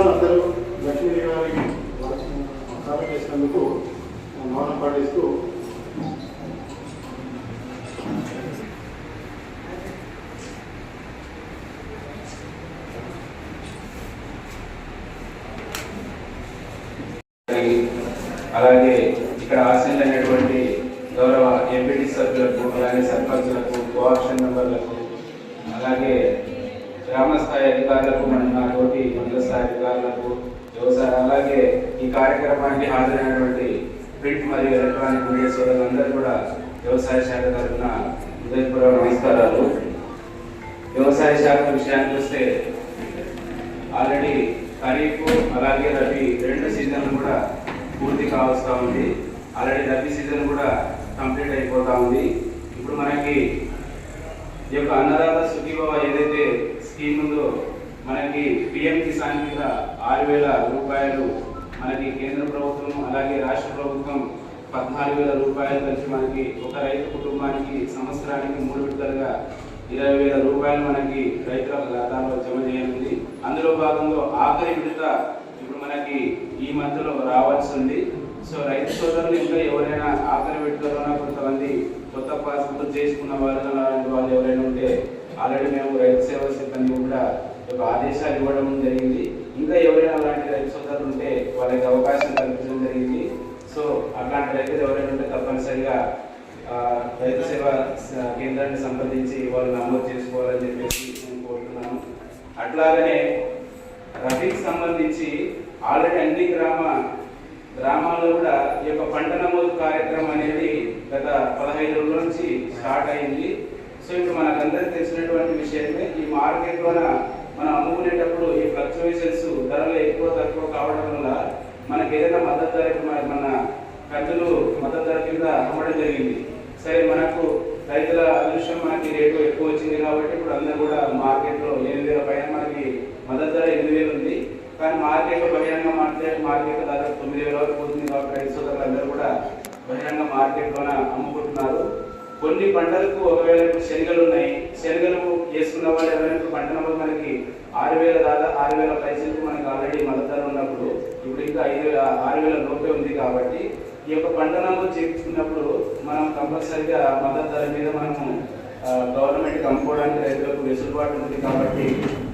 అందరూ లక్ష్మీ గారికి సాధన చేసినందుకు మౌనం పాటిస్తూ అలాగే ఇక్కడ ఆశీనులైనటువంటి గౌరవ ఎంపీటీ సభ్యులకు అలాగే సర్పంచులకు కోఆప్షన్ మెంబర్లకు అలాగే గ్రామస్థాయి అధికారులకు నా తోటి మండల స్థాయి అధికారులకు వ్యవసాయ అలాగే ఈ కార్యక్రమానికి హాజరైనటువంటి ప్రింట్ మరియు ఎలక్ట్రానిక్ మీడియా సోదరులందరూ కూడా వ్యవసాయ శాఖ తరఫున హృదయపూర్వక నమస్కారాలు. వ్యవసాయ శాఖ విషయానికి వస్తే ఆల్రెడీ ఖరీఫ్ అలాగే రబీ రెండు సీజన్లు కూడా పూర్తి కావస్తూ ఉంది. ఆల్రెడీ రబీ సీజన్ కూడా కంప్లీట్ అయిపోతూ ఉంది. ఇప్పుడు మనకి ఈ యొక్క అన్నదాత సుఖీభవ ఏదైతే స్కీమ్ ఉందో మనకి పిఎం కిసాన్ కింద 6,000 రూపాయలు మనకి కేంద్ర ప్రభుత్వం అలాగే రాష్ట్ర ప్రభుత్వం 14,000 రూపాయలు కలిసి మనకి ఒక రైతు కుటుంబానికి సంవత్సరానికి 3 విడతలుగా 20,000 రూపాయలు మనకి రైతుల ఖాతాలో జమ చేయనుంది. అందులో భాగంగా ఆఖరి విడత ఇప్పుడు మనకి ఈ మధ్యలో రావాల్సి ఉంది. సో రైతు సోదరులు ఇంకా ఎవరైనా ఆఖరి విడతలోన కొంతమంది కొత్త పాస్బుక్ చేసుకున్న వాళ్ళు అలాంటి వాళ్ళు ఎవరైనా ఉంటే ఆల్రెడీ మేము రైతు సేవా సిబ్బంది కూడా ఒక ఆదేశాలు ఇవ్వడం జరిగింది. ఇంకా ఎవరైనా అలాంటి రైతు సోదరులు ఉంటే వాళ్ళకి అవకాశం కల్పించడం జరిగింది. సో అట్లాంటి రైతులు ఎవరైనా ఉంటే తప్పనిసరిగా రైతు సేవా కేంద్రాన్ని సంప్రదించి వాళ్ళు నమోదు చేసుకోవాలని చెప్పేసి నేను కోరుతున్నాను. అట్లాగనే రబీకి సంబంధించి ఆల్రెడీ అన్ని గ్రామాల్లో కూడా ఈ యొక్క పంట నమోదు కార్యక్రమం అనేది గత 15 రోజుల నుంచి స్టార్ట్ అయింది. సో ఇప్పుడు మనకందరికీ తెలిసినటువంటి విషయమే ఈ మార్కెట్లోన మనం అమ్ముకునేటప్పుడు ఈ ఫ్లక్చువేషన్స్ ధరలు ఎక్కువ తక్కువ కావడం వల్ల మనకి ఏదైనా మద్దతు ధర మన కందులు మద్దతు ధర కింద అమ్మడం జరిగింది. సరే మనకు రైతుల అదృష్టం మనకి రేటు ఎక్కువ వచ్చింది కాబట్టి ఇప్పుడు అందరూ కూడా మార్కెట్లో 8,000 పైన మనకి మద్దతు ధర 8,000 ఉంది. కానీ మార్కెట్లో బహిరంగ మార్కెట్ దాదాపు 9,000 వరకు పోతుంది కాబట్టి రైతు సోదరులు అందరూ కూడా బహిరంగ మార్కెట్లోన అమ్ముకుంటున్నారు. కొన్ని పంటలకు ఒకవేళ శనగలు ఉన్నాయి, శనగలు వేసుకున్న వాళ్ళు ఎవరైనా పంట నమోదు మనకి 6,000 దాదాపు 6,000 పైసలకు మనకి ఆల్రెడీ మద్దతు ధర ఉన్నప్పుడు ఇప్పుడు ఇంకా 6,000 లోపే ఉంది. కాబట్టి ఈ యొక్క పంట నమోదు చేయించుకున్నప్పుడు మనం కంపల్సరిగా మద్దతు ధర మీద మనము గవర్నమెంట్కి అమ్ముకోవడానికి రైతులకు వెసులుబాటు ఉంది. కాబట్టి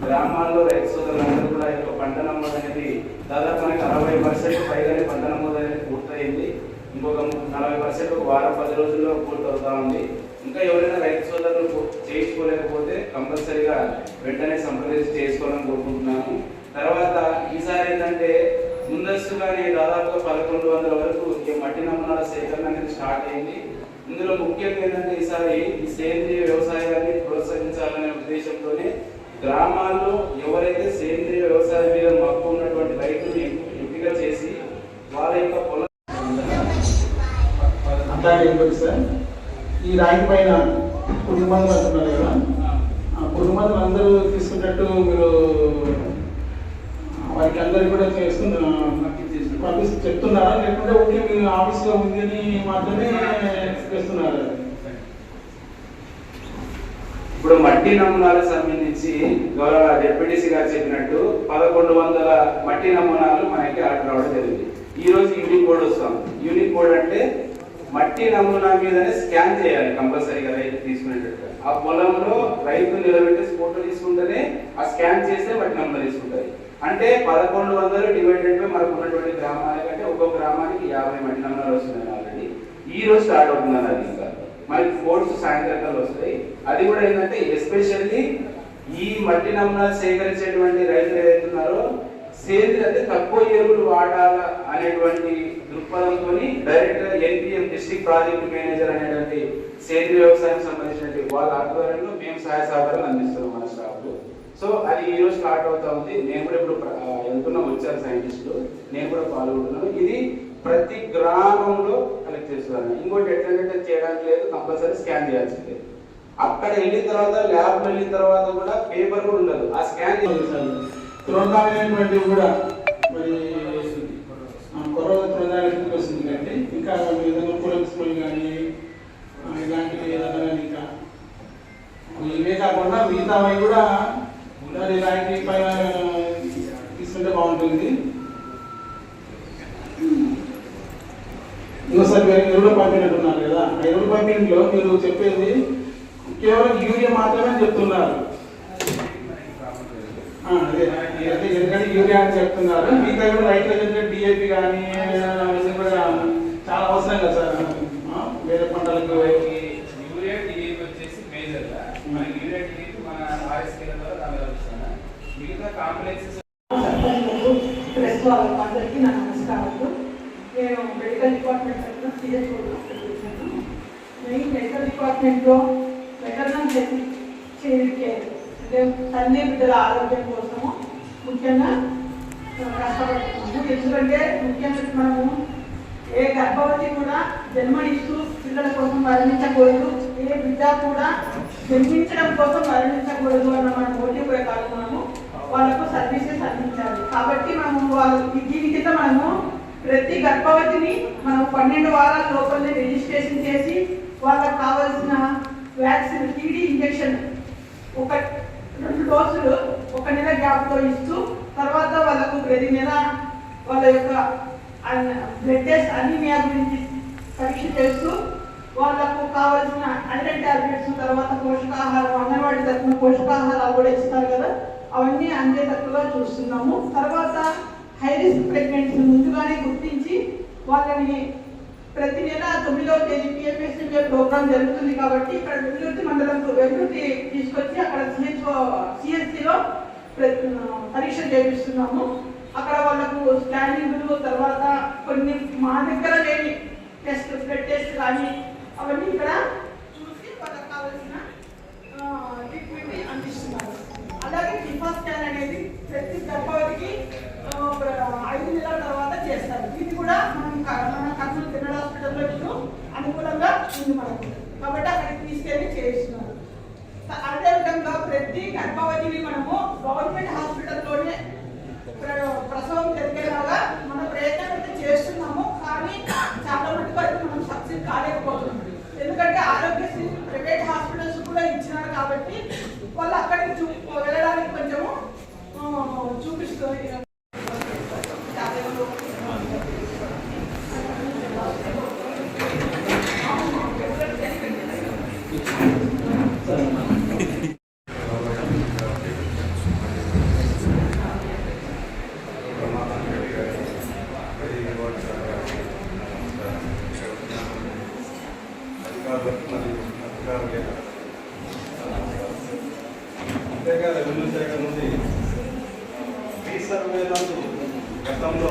గ్రామాల్లో రైతు సోదరులందరూ కూడా ఈ యొక్క పంట నమోదు అనేది దాదాపు మనకి 60% పైగానే పంట నమోదు అనేది పూర్తయింది. ఇంకొక 40% ఒక వారం 10 రోజుల్లో పూర్తవుతా ఉంది. ఇంకా ఎవరైనా రైతు సోదరులు చేయించుకోలేకపోతే కంపల్సరీగా వెంటనే సంప్రదించి చేసుకోవాలని కోరుకుంటున్నాను. తర్వాత ఈసారి ఏంటంటే ముందస్తుగానే దాదాపు 1,100 వరకు ఈ మట్టి నమూనాల సేకరణ అనేది స్టార్ట్ అయింది. ఇందులో ముఖ్యంగా ఏంటంటే ఈసారి ఈ సేంద్రియ వ్యవసాయాన్ని ప్రోత్సహించాలనే ఉద్దేశంతోనే గ్రామాల్లో ఎవరైతే సేంద్రియ వ్యవసాయం మీద మక్కువ ఉన్నటువంటి రైతుని ఎంపిక చేసి వాళ్ళ యొక్క పొలం సార్ ఈ రాయి పైన పురుగు మందులు అంటున్నారు కదా, ఆ పురుగు మందులు అందరూ తీసుకున్నట్టు మీరు వారికి అందరికి కూడా పంపిస్తూ చెప్తున్నారా, లేకుంటే ఓకే మీరు ఆఫీస్లో ఉందని మాత్రమే చేస్తున్నారా? ఇప్పుడు మట్టి నమూనాలకు సంబంధించి గౌరవ డిప్యూటీసీ గారు చెప్పినట్టు 1,100 మట్టి నమూనాలు మనకి ఆర్డర్ రావడం జరిగింది. ఈ రోజు యూనిక్ కోడ్ వస్తాం. యూనిక్ కోడ్ అంటే మట్టి నమూనా మీదనే స్కాన్ చేయాలి కంపల్సరీగా రైతు తీసుకునేటట్టు. ఆ పొలంలో రైతు నిలబెట్టి ఫోటో తీసుకుంటేనే ఆ స్కాన్ చేస్తే మట్టి నమూనా తీసుకుంటుంది. అంటే 1,100 డివైడెడ్ బై మనకు ఉన్నటువంటి గ్రామాలకంటే ఒక్కొక్క గ్రామానికి 50 మట్టి నమూనాలు వస్తున్నాయి. ఆల్రెడీ ఈ రోజు స్టార్ట్ అవుతున్నారు. అది ఇంకా మనకి కోర్సు సాయంత్రం వస్తాయి. అది కూడా ఏంటంటే ఎస్పెషల్లీ ఈ మట్టి నమూనాలు సేకరించేటువంటి రైతులు ఏదైతున్నారో సేంద్రియ అంటే తక్కువ ఎరువులు వాడాలా అనేటువంటి దృక్పథంతో direct NPM district project manager అనేటువంటి సేంద్రియ వ్యవసాయం సంబంధించినటువంటి వాళ్ళ ఆధ్వర్యంలో మేము సహాయ సహకారాలు అందిస్తున్నాం మన స్టాఫ్. సో అది ఈ రోజు స్టార్ట్ అవుతా ఉంది. నేను కూడా ఇప్పుడు వెళ్తున్నా, వచ్చారు సైంటిస్టులు, నేను కూడా పాల్గొంటున్నాను. ఇది ప్రతి గ్రామంలో కలెక్ట్ చేస్తున్నాను. ఇంకోటి ఎట్లా చేయడానికి లేదు, కంపల్సరీ స్కాన్ చేయాల్సిందే. అక్కడ వెళ్ళిన తర్వాత ల్యాబ్ వెళ్ళిన తర్వాత కూడా పేపర్ కూడా ఉండదు, ఆ స్కాన్ తురకాలైనటువంటివి కూడా మరి కొరవ కాకుండా మిగతావి కూడా మరి ర్యాంకింగ్ పైన తీసుకుంటే బాగుంటుంది. ఇంకోసారి మీరు ఎరువులు పంపినట్టున్నారు కదా, ఆ ఎరువులు పంపిణీలో మీరు చెప్పేది కేవలం యూరియా మాత్రమే చెప్తున్నారు. అదే ఎందుకంటే యూరియా అని చెప్తున్నారు, మిగతా కూడా రైతులకు ఎందుకంటే డిఏపి కానీ కూడా చాలా అవసరం కదా సార్ వేరే పంటలకు. యూరియా డిఏపి వచ్చేసి మేజర్గా మన యూరియా డిఏపి మన ఆర్ఎస్కే ద్వారా దాని వస్తున్నాయి. మిగతా కాంప్లెక్సెస్ ప్రెస్ వాళ్ళందరికీ నా నమస్కారాలు. నేను మెడికల్ డిపార్ట్మెంట్ తరఫున సిఎస్ చేశాను. మెయిన్ మెడికల్ డిపార్ట్మెంట్లో వెటర్నరీ హెల్త్ చైల్డ్ కేర్ అంటే తల్లి బిడ్డల ఆరోగ్యం కోసము ముఖ్యంగా కష్టపడుతున్నాము. ఎందుకంటే ముఖ్యంగా మనము ఏ గర్భవతి కూడా జన్మనిస్తూ పిల్లల కోసం మరణించకూడదు, ఏ బిడ్డ కూడా జన్మించడం కోసం మరణించకూడదు అన్న మన మోటివ్ ప్రకారం మనము వాళ్ళకు సర్వీసెస్ అందించాలి. కాబట్టి మనము దీని కింద మనము ప్రతి గర్భవతిని మనం 12 వారాల లోపలనే రిజిస్ట్రేషన్ చేసి వాళ్ళకు కావాల్సిన వ్యాక్సిన్ టీడీ ఇంజెక్షన్ 2 డోసులు 1 నెల గ్యాప్తో ఇస్తూ తర్వాత వాళ్ళకు ప్రతి నెల వాళ్ళ యొక్క బ్లడ్ టెస్ట్ అనీమియా గురించి పరీక్ష చేస్తూ వాళ్ళకు కావాల్సిన ఐరన్ టాబ్లెట్స్ తర్వాత పోషకాహారం అంగన్వాడీ తరఫున పోషకాహారాలు కూడా ఇస్తారు కదా, అవన్నీ అందేటట్టుగా చూస్తున్నాము. తర్వాత హై రిస్క్ ప్రెగ్నెన్సీ ముందుగానే గుర్తించి వాళ్ళని ప్రతి నెల 9వ తేదీ పిఎంఎస్ఎంఏ ప్రోగ్రామ్ జరుగుతుంది కాబట్టి ఇక్కడ వెల్లుర్తి మండలంలో వెల్లుర్తి తీసుకొచ్చి అక్కడ సిఎస్సిలో పరీక్ష చేపిస్తున్నాము. అక్కడ వాళ్ళకు స్కానింగ్లు తర్వాత కొన్ని మా దగ్గర లేని టెస్ట్ బ్లడ్ టెస్ట్ కానీ అవన్నీ ఇక్కడ చూసి వాళ్ళకి కావాల్సిన ట్రీట్మెంట్ అందిస్తున్నారు. అలాగే టిఫా స్కాన్ అనేది ప్రతి గర్భవతికి 5 నెలల తర్వాత చేస్తారు. ఇది కూడా మన కర్నూలు జనరల్ హాస్పిటల్లో ఇప్పుడు అనుకూలంగా ఉంది మనకు, కాబట్టి అక్కడికి తీసుకెళ్ళి చేస్తున్నారు. అదేవిధంగా ప్రతి గర్భవతిని మనము గవర్నమెంట్ హాస్పిటల్లోనే ప్రసవం జరిగేలాగా మన ప్రయత్నం అయితే చేస్తున్నాము. కానీ చాలా మటుకు అయితే మనం సక్సెస్ కాలేకపోతున్నాం. ఎందుకంటే ఆరోగ్యశ్రీ ప్రైవేట్ హాస్పిటల్స్ కూడా ఇచ్చినారు కాబట్టి వాళ్ళు అక్కడికి వెళ్ళడానికి కొంచెము చూపిస్తుంది. అంతేకాదు రెవెన్యూ శాఖ నుండి రీసర్వేలను గతంలో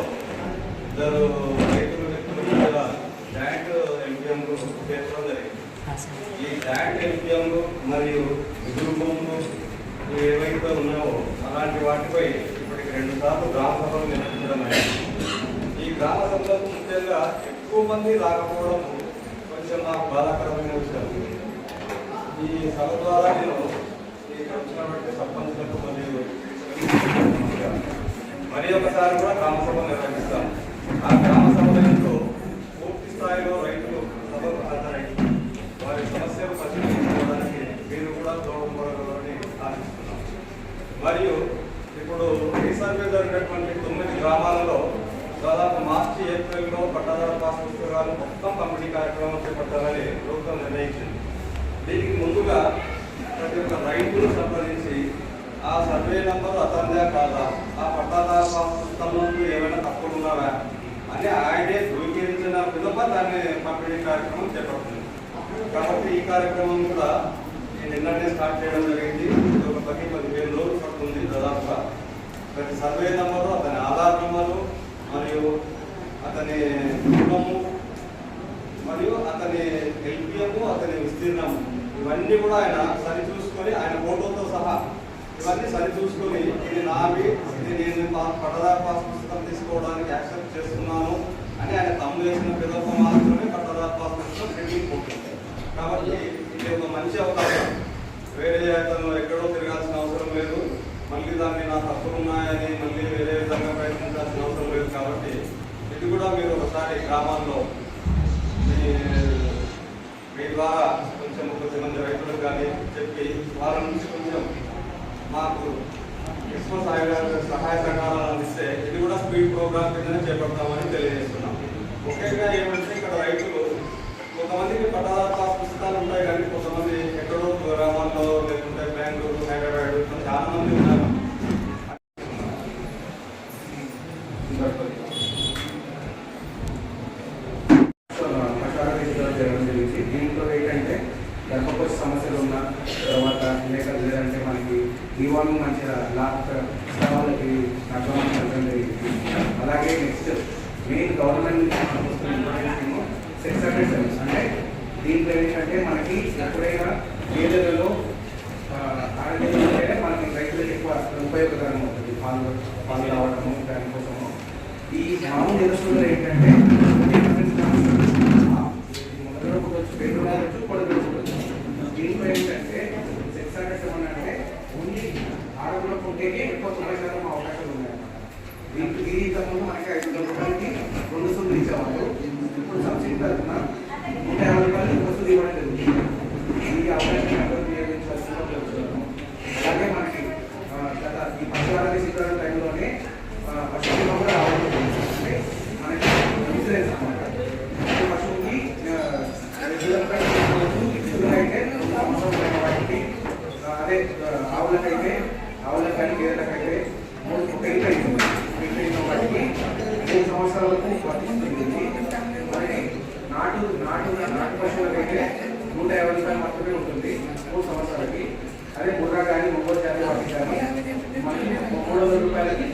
2 రైతుల వ్యక్తులు ల్యాండ్ ఎంపీఎంలు చేర్చడం జరిగింది. ఈ ల్యాండ్ ఎంపీఎంలు మరియు ఎదురు భూములు ఏవైతే ఉన్నాయో అలాంటి వాటిపై ఇప్పటికి 2 సార్లు గ్రామ సభలు నిర్వహించడం అయింది. ఈ గ్రామ సభలకు ముఖ్యంగా ఎక్కువ మంది రాకపోవడం కొంచెం నాకు బాధాకరమైన విషయం. ఈ సభ ద్వారా నేను వచ్చినటువంటి సర్పంచులకు మరి ఒకసారి కూడా గ్రామ సభ నిర్వహిస్తాం. ఆ గ్రామ సభలో పూర్తి స్థాయిలో రైతులు సభకు హాజరై వారి సమస్యలు పరిశీలించుకోవడానికి మీరు కూడా తోడ్పడగలరని ఆశిస్తున్నాం. మరియు ఇప్పుడు రీసర్వే జరిగినటువంటి 9 గ్రామాలలో దాదాపు మార్చి ఏప్రిల్లో పట్టాదారు పాస్ పుస్తకాలు మొత్తం పంపిణీ కార్యక్రమం చేపట్టాలని ప్రభుత్వం నిర్ణయించింది. దీనికి ముందుగా ప్రతి ఒక్క రైతును సంప్రదించి ఆ సర్వే నంబర్ అతనిదే కాదా, ఆ పట్టాదారు పాస్ పుస్తకంలో ఏమైనా తప్పులు ఉన్నావా అని ఆయనే ధృవీకరించిన విధంగా దాన్ని పంపిణీ కార్యక్రమం చేపడుతుంది. కాబట్టి ఈ కార్యక్రమం కూడా నిన్ననే స్టార్ట్ చేయడం జరిగింది. ఒక 10-15 రోజులు పడుతుంది దాదాపుగా. ప్రతి సర్వే నంబరు, అతని ఆధార్ నంబరు మరియు అతని కుటుంబము మరియు అతని ఎల్పిఎము, అతని విస్తీర్ణం ఇవన్నీ కూడా ఆయన సరిచూసుకొని ఆయన ఫోటోతో సహా ఇవన్నీ సరిచూసుకొని ఇది నావి, ఇది నేను పట్టదారు పాస్ పుస్తకం తీసుకోవడానికి యాక్సెప్ట్ చేస్తున్నాను అని ఆయన తమ్ము చేసిన విధంగా మాత్రమే పట్టదారు పాస్ పుస్తకం ప్రింటింగ్ పోతుంది. కాబట్టి ఇది ఒక మంచి అవకాశం. వేరే అతను ఎక్కడో తిరగాల్సిన అవసరం లేదు, మళ్ళీ దాన్ని నా తప్పులు ఉన్నాయని మళ్ళీ వేరే విధంగా ప్రయత్నించాల్సిన అవసరం లేదు. కాబట్టి ఇది కూడా మీరు ఒకసారి గ్రామాల్లో మీ ద్వారా కొంచెం కొద్దిమంది రైతులకు కానీ చెప్పి వాళ్ళ నుంచి మాకు ఎక్కువ సహాయ సహకారాలు అందిస్తే ఇది కూడా స్పీడ్ ప్రోగ్రామ్ కిందనే చేపడతామని తెలియజేస్తున్నాం. ముఖ్యంగా ఏమంటే ఇక్కడ రైతులు కొంతమందికి పట్టాదారు పాస్ పుస్తకాలు ఉంటాయి, కానీ కొంతమంది ఎక్కడో గ్రామాల్లో లేకుంటే బెంగళూరు, హైదరాబాద్ చాలా మంది ఉన్నారు. దీంట్లో ఏంటంటే గర్భకోశ సమస్యలు ఉన్న తర్వాత లేదంటే మనకి ఈవాన్ మంచిగా వాళ్ళకి నష్టం. అలాగే next main government sex attendance అంటే దీంట్లో ఏంటంటే మనకి ఎప్పుడైనా గేదెలలో ఆరోగ్యం ఉంటే మనకి రైతులకు ఎక్కువ ఉపయోగకరంగా ఉంటుంది. పాలు రావడము దానికోసము ఈ మామూలు నిరసనలో ఏంటంటే దీంట్లో ఏంటంటే సెక్స్ అటెండెన్స్ అంటే ఓన్లీ ఆడపిల్ల పుట్టేకి ఎక్కువ 90% అవకాశాలు ఉన్నాయన్నమాట. దీంట్లో ముందు మనకి 500 రూపాయలకి 2 సూదులు ఇచ్చేవాళ్ళు. ఇప్పుడు సబ్సిడీ తరఫున 150 రూపాయలు ఎక్కువ సూది ఇవ్వడం జరుగుతుంది. ఈ అవకాశాన్ని అందరూ వినియోగించాల్సిందిగా కోరుతున్నాము. అలాగే మనకి గత ఈ పశువారోగ్య శిక్షణ టైంలోనే పశు బీమా కూడా రావడం జరుగుతుంది. అంటే మనకి ఇన్సూరెన్స్ అన్నమాట. పశువుకి అయితే వాటికి అదే ఆవులకైతే కానీ గేదెలకైతే 3 అయిన వాటికి 3 సంవత్సరాలకు వర్తిస్తుంది. మరి నాటు పశువులకైతే 150 రూపాయలు మాత్రమే ఉంటుంది 3 సంవత్సరాలకి. అదే ముర్రా కానీ మొగ్గలు జాతి వాటికి కానీ మనకి 300 రూపాయలకి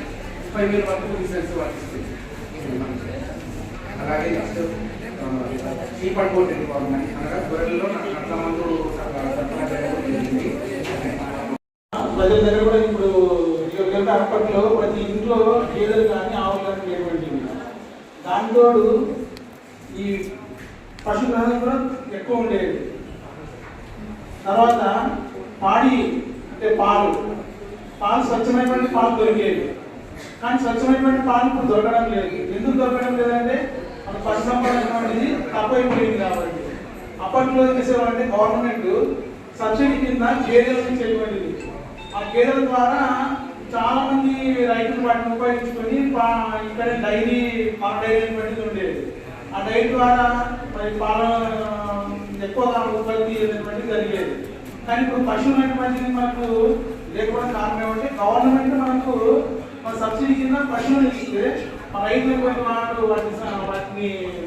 30,000 వరకు ఇన్సూరెన్స్ వర్తిస్తుంది. అలాగే next cheap and gold government అనగా గొర్రెల్లో నట్లమందు ప్రజల దగ్గర కూడా ఇప్పుడు అప్పట్లో ప్రతి ఇంట్లో గేదెలు కానీ ఆవులు కానీ లేటువంటి దాంతో ఈ పశు గ్రహణం కూడా ఎక్కువ ఉండేది. తర్వాత పాడి అంటే పాలు స్వచ్ఛమైనటువంటి పాలు దొరికేవి. కానీ స్వచ్ఛమైనటువంటి పాలు ఇప్పుడు దొరకడం లేదు. ఎందుకు దొరకడం లేదంటే మన పశు సంపద అనేటువంటిది తక్కువైపోయింది కాబట్టి. అప్పట్లో ఏం చేసేవాళ్ళంటే గవర్నమెంట్ సబ్సిడీ కింద గేదెలను ఇచ్చేటువంటిది. ఆ గేదెల ద్వారా చాలా మంది రైతులు వాటిని ఉపయోగించుకొని ఇక్కడ డైరీ అనేటువంటిది ఉండేది. ఆ డైరీ ద్వారా మరి పాల ఎక్కువగా ఉత్పత్తి అనేటువంటిది జరిగేది. కానీ ఇప్పుడు పశువులు అనేటువంటిది మనకు లేకపోవడం కారణం ఏమంటే గవర్నమెంట్ మనకు సబ్సిడీ కింద పశువులు ఇస్తే రైతులకు వాడు వాటిని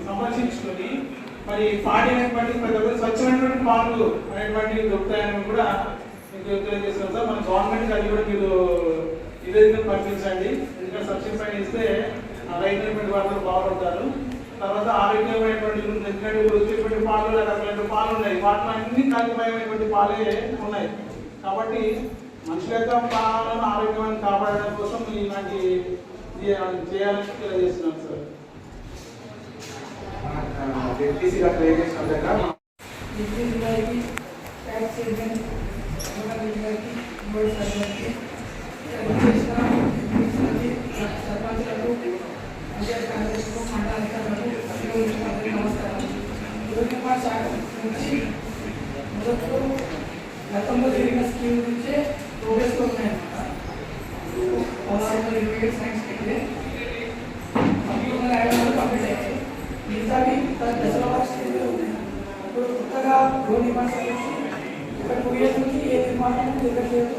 సంరక్షించుకొని మరి పాడి అనేటువంటి ప్రతి ఒక్కరు స్వచ్ఛమైనటువంటి పాలు అనేటువంటివి దొరుకుతాయని కూడా మీకు తెలియజేస్తున్నాం సార్. మన గవర్నమెంట్ అది కూడా మీరు నివేదికను పంపించండి. ఎందుకంటే సబ్సిడీ పైన ఇస్తే రైతు అనేటువంటి వాళ్ళు బాగుపడతారు. తర్వాత ఆరోగ్యమైనటువంటి ఎందుకంటే ఇప్పుడు వచ్చేటువంటి పాలు రకరకాల పాలు ఉన్నాయి. వాటిలో అన్ని కలుపుమైనటువంటి పాలే ఉన్నాయి. కాబట్టి మనుషుల యొక్క పాలను ఆరోగ్యాన్ని కాపాడడం కోసం ఇలాంటి చేయాలని తెలియజేస్తున్నాం సార్. గతంలో జరిగిన స్కీమ్ నుంచే ప్రోగ్రెస్లో ఉన్నాయన్నమాట. 16 సైన్స్ అయితే కంప్లీట్ అయ్యాయి. మిగతావి దశల స్టేజ్లో ఉన్నాయి. ఇప్పుడు కొత్తగా రోడ్ నిర్మాణం చేసి ఒక 2 years నుంచి ఏ నిర్మాణం జరగట్లేదు,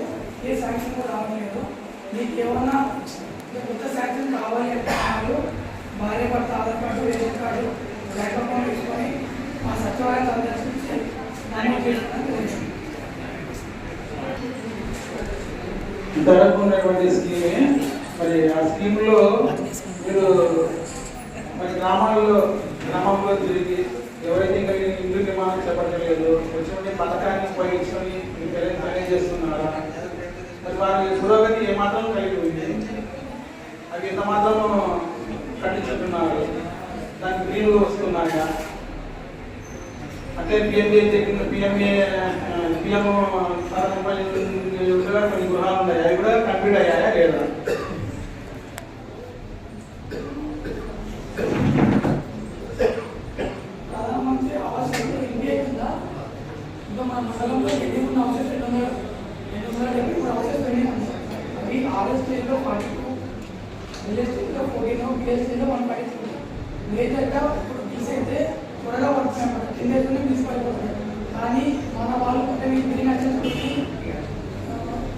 ఏ శాంక్షన్ కూడా రావట్లేదు. మీకు ఏమన్నా కొత్త శాంక్షన్ కావాలి అంటే వాళ్ళు భార్య భర్త Aadhaar card, ration card, bank account తీసుకొని మా సచివాలయం సందర్శించి దాన్ని చేసుకోవడానికి ఇంతవరకు ఉన్నటువంటి స్కీమే. మరి ఆ స్కీమ్లో మీరు మరి గ్రామంలో తిరిగి ఎవరైతే ఇంకా ఇల్లు నిర్మాణం చేపట్టలేదు వచ్చినటువంటి పథకాన్ని ఉపయోగించుకొని మీ పేరెంట్స్ మేనేజ్ చేస్తున్నారా, మరి వారి పురోగతి ఏమాత్రం కలిగి ఉంది, అవి ఎంత మాత్రం కట్టించుతున్నారు, దానికి బిల్లు వస్తున్నాయా, అంటే పిఎం కొన్ని గృహాలు ఉన్నాయి, అవి కూడా కంప్లీట్ అయ్యాయా లేదా? ప్రధానమంత్రి ఆవాస్ ఇండియా కింద ఇంకా మన మండలంలో 870 హౌసెస్ పెండింగ్ కాలేజ్ స్టేజ్లో 42, విలేజ్ స్టేజ్లో 14, విలేజ్ స్టేజ్లో 152. మేజర్గా ఇప్పుడు బీసీ అయితే త్వరగా పడుతున్నాయి, 10 డేస్లోనే బీసీ పడిపోతుంది. కానీ మన వాళ్ళు కొంచెం బిల్డింగ్ వచ్చేసి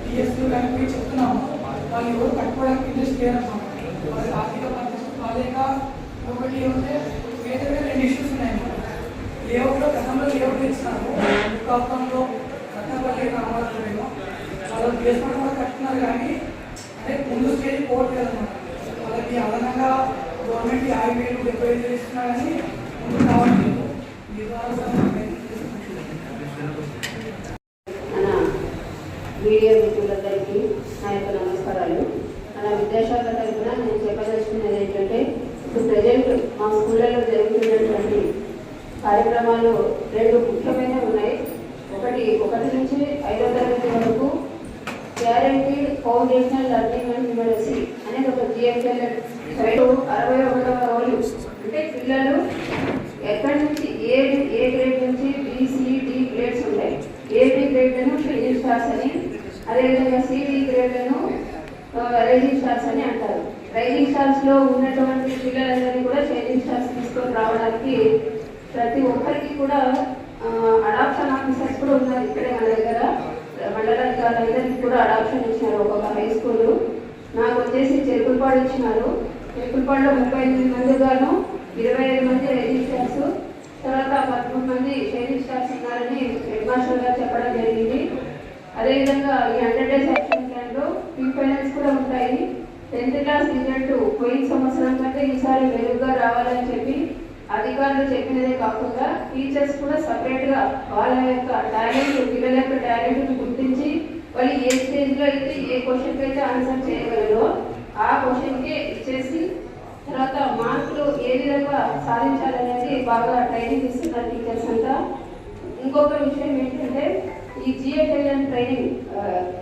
టీఎస్లు కానీ పోయి చెప్తున్నాము, వాళ్ళు ఎవరు కట్టుకోవడానికి ఇంట్రెస్ట్ లేదన్నమాట. వాళ్ళకి ఆర్థిక పరిస్థితులు కాలేక ఒకటి ఏమంటే మేజర్గా 2 ఇష్యూస్ ఉన్నాయన్నమాట. లేఅవుట్లో గతంలో లేఅవుట్ ఇచ్చినారు, కాకంలో రత్నపల్లి రామారావు వాళ్ళు బేస్మెంట్ కూడా కట్టుకున్నారు. కానీ అంటే ముందు స్టేజ్ పోవట్లేదన్నమాట. వాళ్ళకి అదనంగా గవర్నమెంట్ 50,000, 70,000 ఇస్తున్నా కానీ ముందు రావట్లేదు. ఈ ద్వారా మన మీడియా మిత్రులందరికీ నా యొక్క నమస్కారాలు. మన విద్యాశాఖ తరఫున నేను చెప్పదలుచుకున్నది ఏంటంటే, ఇప్పుడు ప్రజెంట్ మా స్కూళ్ళలో జరుగుతున్నటువంటి కార్యక్రమాలు 2 ముఖ్యమైనవి ఉన్నాయి. ఒకటి నుంచి 5వ తరగతి వరకు guaranteed foundational learning and numeracy అనేది ఒక GFLN 61వ రోజు. అంటే పిల్లలు ఎక్కడి నుంచి ఏ గ్రేడ్ నుంచి BCD గ్రేడ్స్ ఉంటాయి. AB గ్రేడ్లను షైనింగ్ స్టార్స్ అని, అదేవిధంగా CD గ్రేడ్లను రైజింగ్ స్టార్స్ అని అంటారు. రైజింగ్ స్టార్స్లో ఉన్నటువంటి పిల్లలందరినీ కూడా షైనింగ్ స్టార్స్ తీసుకొని రావడానికి ప్రతి ఒక్కరికి కూడా అడాప్షన్ ఆఫీసర్స్ కూడా ఉన్నారు. ఇక్కడే మన దగ్గర మండలాధికారులందరికీ కూడా అడాప్షన్ ఇచ్చినారు. ఒక్కొక్క హై స్కూల్ నాకు వచ్చేసి చెరుకులపాడు ఇచ్చినారు. చెరుకులపాడులో 38 మంది గాను 25 మంది రైజింగ్ స్టార్స్, తర్వాత 13 మంది షైనింగ్ స్టార్స్ ఉన్నారని హెడ్ మాస్టర్ గారు చెప్పడం జరిగింది. అదేవిధంగా ఈ 100 డేస్ యాక్షన్ ప్లాన్లో ప్రీ ఫైనల్స్ కూడా ఉంటాయి. 10th క్లాస్ రిజల్ట్ పోయిన సంవత్సరం కంటే ఈసారి మెరుగ్గా రావాలని చెప్పి అధికారులు చెప్పినదే కాకుండా టీచర్స్ కూడా సపరేట్గా వాళ్ళ యొక్క టాలెంట్, పిల్లల యొక్క టాలెంట్ని గుర్తించి వాళ్ళు ఏ స్టేజ్లో అయితే ఏ క్వశ్చన్కి అయితే ఆన్సర్ చేయగలరో ఆ క్వశ్చన్కే ఇచ్చేసి తర్వాత మార్కులు ఏ విధంగా సాధించాలనేది బాగా ట్రైనింగ్ ఇస్తున్నారు టీచర్స్ అంతా. ఇంకొక విషయం ఏంటంటే, ఈ GFLN ట్రైనింగ్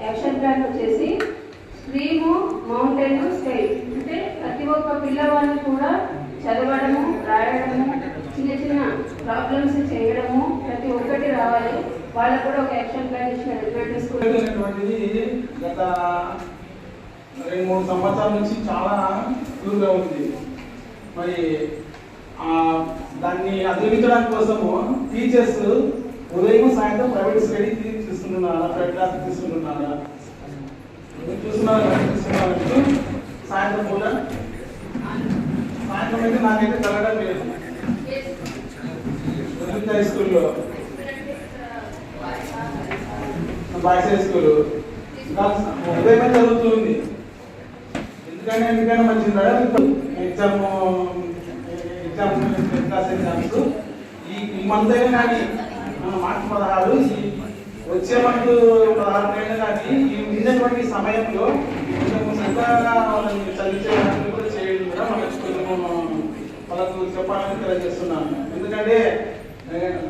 యాక్షన్ ప్లాన్ వచ్చేసి స్ట్రీము, మౌంటైన్, స్కై. అంటే ప్రతి ఒక్క పిల్లవాడిని కూడా చదవడము, రాయడము, చిన్న చిన్న ప్రాబ్లమ్స్ చేయడము ప్రతి ఒక్కటి రావాలి. వాళ్ళకు కూడా ఒక యాక్షన్ ప్లాన్ ఇచ్చిన ఎలిమెంటరీ స్కూల్ గత 2-3 సంవత్సరాల నుంచి చాలా దూరంగా ఉంది. మరి దాన్ని అధిగమించడానికి కోసము టీచర్స్ ఉదయం సాయంత్రం ప్రైవేట్ స్టడీ తీసుకుంటున్నారా, ప్రైవేట్ క్లాస్ తీసుకుంటున్నారా చూస్తున్నారు. సాయంత్రం పూట సాయంత్రం అయితే నాకైతే చదవడం లేదు. హై స్కూల్లో బాయ్స్ హై స్కూల్ ఉదయమే చదువుతుంది. ఎందుకైనా మంచిది ఎగ్జామ్ క్లాస్ ఎగ్జామ్స్ ఈ మంత్ అయినా కానీ మార్చి 16, వచ్చే మంత్ 16 అయినా కానీ ఈ ఉన్నటువంటి సమయంలో కొంచెం శ్రద్ధగా వాళ్ళని చదివించడానికి కూడా చేయడం కూడా వాళ్ళకు చెప్పాలని తెలియజేస్తున్నాను. ఎందుకంటే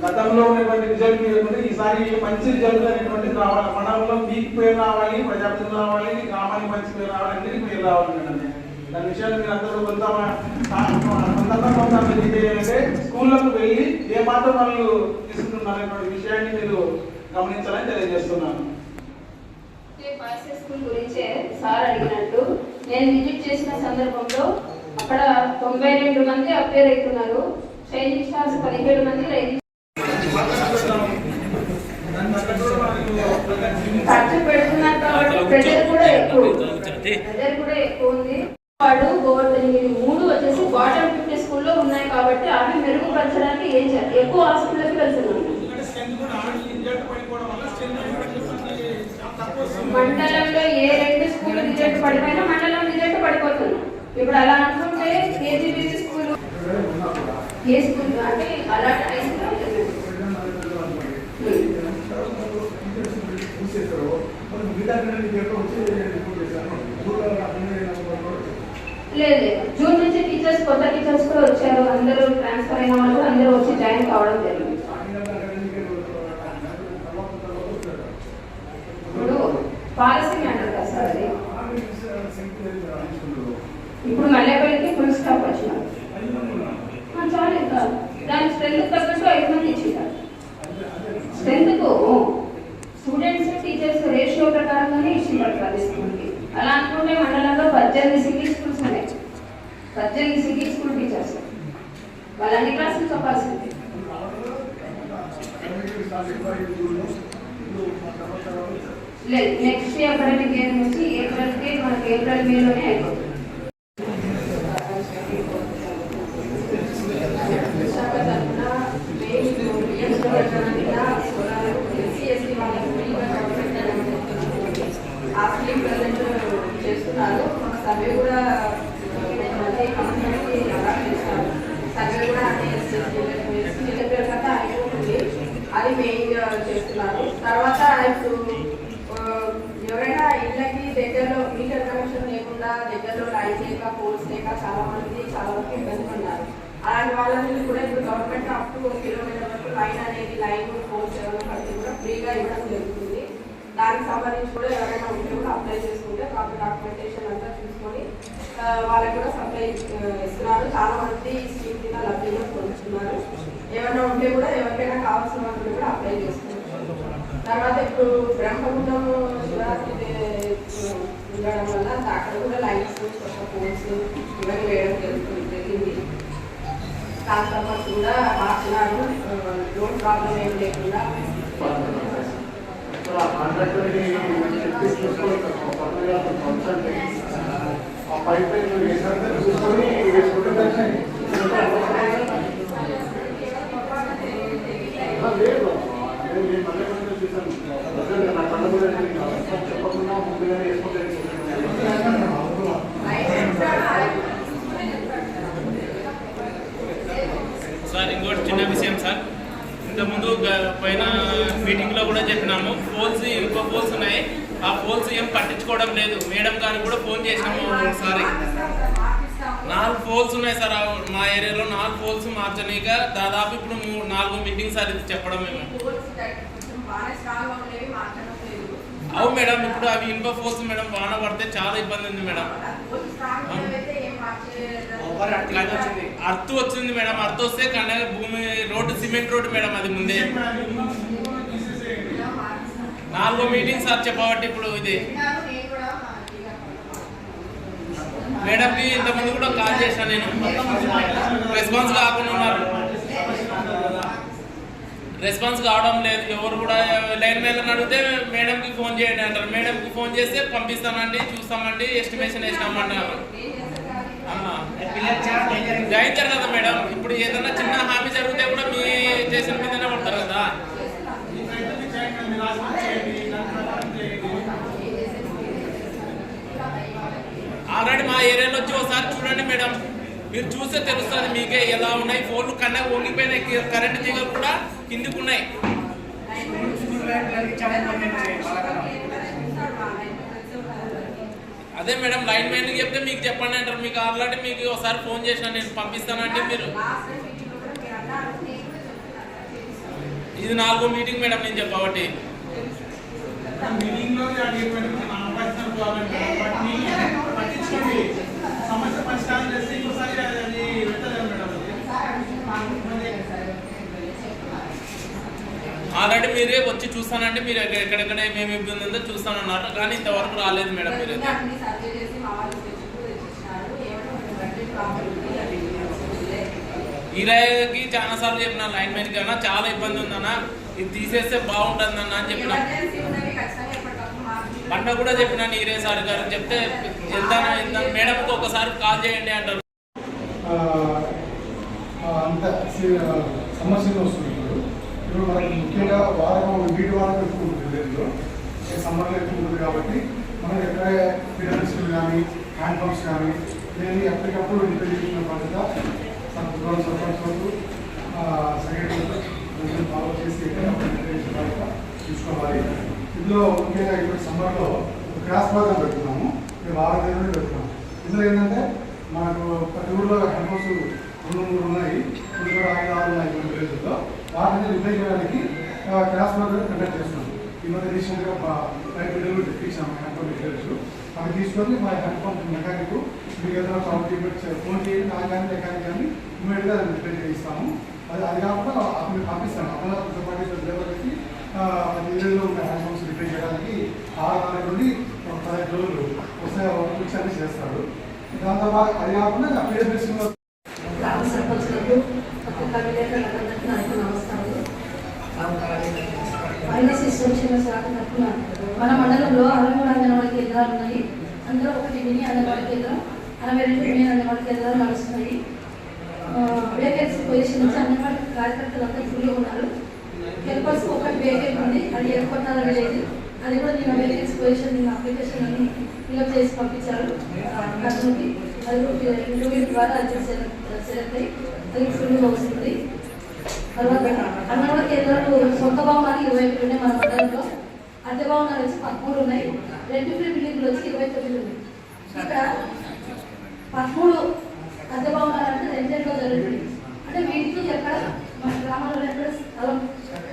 గతంలో ఉన్నటువంటి రిజల్ట్ మీద ఈసారి మంచి రిజల్ట్ అనేటువంటిది రావాలి. మండలంలో మీకు పేరు రావాలి, ప్రజాప్రతినిధులు రావాలి, గ్రామానికి మంచి పేరు రావాలి, అందరికీ పేరు రావాలి. దాని విషయాన్ని మీరు అందరూ కొంత ఏంటంటే స్కూళ్ళకు వెళ్ళి ఏ మాత్రం వాళ్ళు తీసుకుంటున్నారనేటువంటి విషయాన్ని మీరు గమనించాలని తెలియజేస్తున్నాను. స్కూల్ గురించే సార్ అడిగినట్టు నేను విజిట్ చేసిన సందర్భంలో అక్కడ 92 మంది అపేర్ అవుతున్నారు. షైనింగ్ స్టార్స్ 17 మంది ఖర్చు పెడుతున్నారు కాబట్టి ప్రెజర్ కూడా ఎక్కువ ఉంది. వాడు గోవర్ధన్ 3 వచ్చేసి బాటమ్ 50 స్కూల్లో ఉన్నాయి కాబట్టి అవి మెరుగుపరచడానికి ఏం చేయాలి, ఎక్కువ హాస్పిటల్కి వెళ్తున్నాను. మండలంలో ఏ 2 స్కూల్ రిజల్ట్ పడిపోయినా మండలం రిజల్ట్ పడిపోతుంది. ఇప్పుడు అలా అనుకుంటే KGBC స్కూల్ ఏ స్కూల్ అంటే అలా హై స్కూల్ లేదు. జూన్ నుంచి టీచర్స్, కొత్త టీచర్స్ కూడా వచ్చారు. అందరూ ట్రాన్స్ఫర్ అయిన వాళ్ళు అందరూ వచ్చి జాయిన్ కావడం జరిగింది. ఇప్పుడు పాలసీ మ్యాటర్ కదా సార్ అది. ఇప్పుడు మల్లెపల్లికి ఫుల్ స్టాప్ వచ్చినారు. చాలు ఇంకా దాని స్ట్రెంత్ తగ్గట్టు 5 మంది ఇచ్చింటారు. స్ట్రెంత్కు స్టూడెంట్స్ టీచర్స్ రేషియో ప్రకారంగానే ఇచ్చింటారు ప్రతి స్కూల్కి. అలా మానకొండ మండలంలో 18 సింగిల్ స్కూల్స్ ఉన్నాయి. 18 సింగిల్ స్కూల్ టీచర్స్ వాళ్ళు అన్ని క్లాసులు చెప్పాల్సింది. లేదు, నెక్స్ట్ అకాడమిక్ ఇయర్ నుంచి ఏప్రిల్కి మనకి ఏప్రిల్ మేలోనే అయిపోతుంది. చేస్తున్నారు. సర్వే కూడా సర్వే కూడా అయిపోతుంది. అది మెయిన్ చేస్తున్నారు. తర్వాత ఇప్పుడు ఎవరైనా ఇళ్ళకి దగ్గరలో మీటర్ కనెక్షన్ లేకుండా దగ్గరలో లైన్ లేక పోల్స్ లేక చాలా మంది చాలా వరకు ఇబ్బంది పడ్డారు. అలాంటి వాళ్ళని కూడా ఇప్పుడు గవర్నమెంట్ అప్ టు 1 కిలోమీటర్ వరకు లైన్ అనేది లైన్ పోల్స్ ఎవరైనా పడితే కూడా ఫ్రీగా ఇవ్వడం జరుగుతుంది. దానికి సంబంధించి కూడా ఎవరైనా ఉంటే కూడా అప్లై చేసుకుంటే ప్రాపర్ డాక్యుమెంటేషన్ అంతా చూసుకొని వాళ్ళకి కూడా సప్లై ఇస్తున్నారు. చాలా మంది ఈ స్కీమ్ కింద లబ్ధిగా పొందుతున్నారు. ఏమైనా ఉంటే కూడా ఎవరికైనా కావాల్సిన వాళ్ళు కూడా అప్లై చేసుకుంటారు. తర్వాత ఇప్పుడు బ్రహ్మగుండం శివరాత్రి ఉండడం వల్ల అక్కడ కూడా లైన్స్ కొత్త పోల్స్ ఇవన్నీ వేయడం జరిగింది. ట్రాన్స్ఫార్మర్స్ కూడా మార్చినారు. రోడ్ ప్రాబ్లం ఏం లేకుండా పైప్ లేదు నేను మళ్ళీ చూసాను. నా కళ్ళ మీద చెప్పకుండా ముందుగానే వేసుకోలేదు. సార్ ఇంకోటి చిన్న విషయం సార్, ఇంతకుముందు పైన మీటింగ్లో కూడా చెప్పినాము, పోల్స్ ఇంకో పోల్స్ ఉన్నాయి, ఆ పోల్స్ ఏం పట్టించుకోవడం లేదు. మేడం గారికి కూడా ఫోన్ చేసినాము ఒకసారి. 4 పోల్స్ ఉన్నాయి సార్ మా ఏరియాలో. 4 పోల్స్ మార్చనీక దాదాపు ఇప్పుడు 4 మీటింగ్ సార్ ఇది చెప్పడం మేము. అవు మేడం, ఇప్పుడు అవి ఇనుప పోల్స్ మేడం, వాన పడితే చాలా ఇబ్బంది ఉంది మేడం. అర్త్ వచ్చింది మేడం, అర్త్ వస్తే కన్నా భూమి రోడ్డు సిమెంట్ రోడ్డు మేడం, అది ముందే 4వ మీటింగ్ సార్ చెప్పబట్టి ఇప్పుడు ఇది మేడంకి ఇంతకుముందు కూడా కాల్ చేశాను నేను, రెస్పాన్స్ కాకుండా ఉన్నారు. రెస్పాన్స్ కావడం లేదు. ఎవరు కూడా లైన్ మీద అడిగితే మేడంకి ఫోన్ చేయండి అంటారు. మేడంకి ఫోన్ చేస్తే పంపిస్తామండి, చూస్తామండి, ఎస్టిమేషన్ వేసినామన్నారు. జాయించారు కదా మేడం. ఇప్పుడు ఏదైనా చిన్న హామీ జరిగితే కూడా మీ చేసిన మీదనే పడతారు కదా. ఆల్రెడీ మా ఏరియాలో వచ్చి ఒకసారి చూడండి మేడం, మీరు చూస్తే తెలుస్తుంది మీకే ఎలా ఉన్నాయి. ఫోన్లు కన్నా వంగిపోయినాయి, కరెంటు తీగలు కూడా కిందికి ఉన్నాయి. అదే మేడం, లైన్ మ్యాన్కి చెప్తే మీకు చెప్పండి అంటారు. మీకు ఆల్రెడీ మీకు ఒకసారి ఫోన్ చేసినా నేను పంపిస్తానంటే మీరు. ఇది 4వ మీటింగ్ మేడం నేను చెప్పబట్టి. సమస్య పరిష్కారం చేస్తే ఇంకోసారి అది పెట్టలేదు మేడం. ఆల్రెడీ మీరే వచ్చి చూస్తానంటే మీరు ఎక్కడెక్కడ ఏమేమి ఇబ్బంది ఉందో చూస్తానన్నారు, కానీ ఇంతవరకు రాలేదు మేడం. మీరు ఈరాయికి చాలా సార్లు చెప్పిన లైన్ మ్యాన్ కన్నా చాలా ఇబ్బంది ఉందన్నా, ఇది తీసేస్తే బాగుంటుంది అన్న అని చెప్పిన. పంట కూడా చెప్పిన నీరే సార్ గారు చెప్తే వెళ్తానా మేడంకి ఒకసారి కాల్ చేయండి అంటారు. అంత సమస్యలు వస్తుంది. ఇప్పుడు మనకి ముఖ్యంగా వీటి వారం ఎక్కువ ఉంటుంది లేదు, సమ్మర్లో ఎక్కువ ఉంటుంది. కాబట్టి మనకి ఎక్కడ ఫిడర్స్లు కానీ హ్యాండ్ పంప్స్ కానీ నేను ఎప్పటికప్పుడు రిపేర్ చేసిన బాధ్యత సర్పంచ్ సెక్రటరీ ఫాలో చేసి బాధ్యత చూసుకోవాలి. ఇందులో ముఖ్యంగా ఇప్పుడు సమ్మర్లో క్రాస్ బాగా పెడుతున్నాము, మేము 6 నెలలు పెడుతున్నాము. ఇందులో ఏంటంటే మనకు ప్రతి ఊళ్ళో హ్యాండ్ పంప్స్ 2-3 ఉన్నాయి, కొన్ని కూడా 5-6 ఉన్నాయి కొన్ని విలేజ్లో. వాటిని రిపేర్ చేయడానికి క్రాస్ బాగా కండక్ట్ చేస్తున్నాం. ఈ మధ్య రీసెంట్గా రైతు బిల్లు తెప్పించాము హ్యాండ్ పంప్ రిపేర్స్. అవి తీసుకొని మా హ్యాండ్ పంప్ మెకానిక్ మీకు ఏదైనా ప్రాబ్లం ఫోన్ చేయండి, కానీ మెకానిక్ కానీ ఇమీడియట్గా దాన్ని రిపేర్ చేయిస్తాము. అది కాకుండా అతను పంపిస్తాను అతనితో పాటు లేబర్కి విలేజ్లో ఉన్న హ్యాండ్ పంప్స్ రిపేర్ చేయడానికి 6 నుండి 15 రోజులు వస్తే వర్క్స్ అన్ని చేస్తారు. దాంతో అది కాకుండా PWCలో గ్రామ సర్పంచులకు పత్రికా విలేకరులందరికీ నా యొక్క నమస్కారాలు. మహిళా శిశు సంక్షేమ శాఖ తరఫున మన మండలంలో 63 అంగన్వాడీ కేంద్రాలు ఉన్నాయి. అందులో 1 మినీ అంగన్వాడీ కేంద్రం, 62 మినీ అంగన్వాడీ కేంద్రాలు నడుస్తున్నాయి. వేకెన్సీ పొజిషన్ నుంచి అంగన్వాడీ కార్యకర్తలంతా ఫుల్గా ఉన్నారు. హెల్పర్స్ 1 వేకెన్సీ ఉంది, అది ఏర్పడినారు విలేజ్. అది కూడా నేను వేకెన్సీ పొజిషన్ నేను అప్లికేషన్ అన్ని ఫిల్అప్ చేసి పంపించారు కర్నూలుకి. అది కూడా ఇంటర్వ్యూ ద్వారా సెలెక్ట్ అయ్యి అది ఫుల్గా వస్తుంది. తర్వాత అంగన్వాడీ కేంద్రాలు సొంత భవనాలు 21 ఉన్నాయి మన మండలంలో. అద్దె భవనాలు వచ్చి 13 ఉన్నాయి. రెంట్ ఫ్రీ బిల్డింగ్లు వచ్చి 29 ఉన్నాయి. ఇక్కడ 13 అద్దె భవనాలు అంటే రెంటెడ్గా జరుగుతుంది. అంటే వీటికి ఎక్కడ మన గ్రామాల్లో ఎక్కడ స్థలం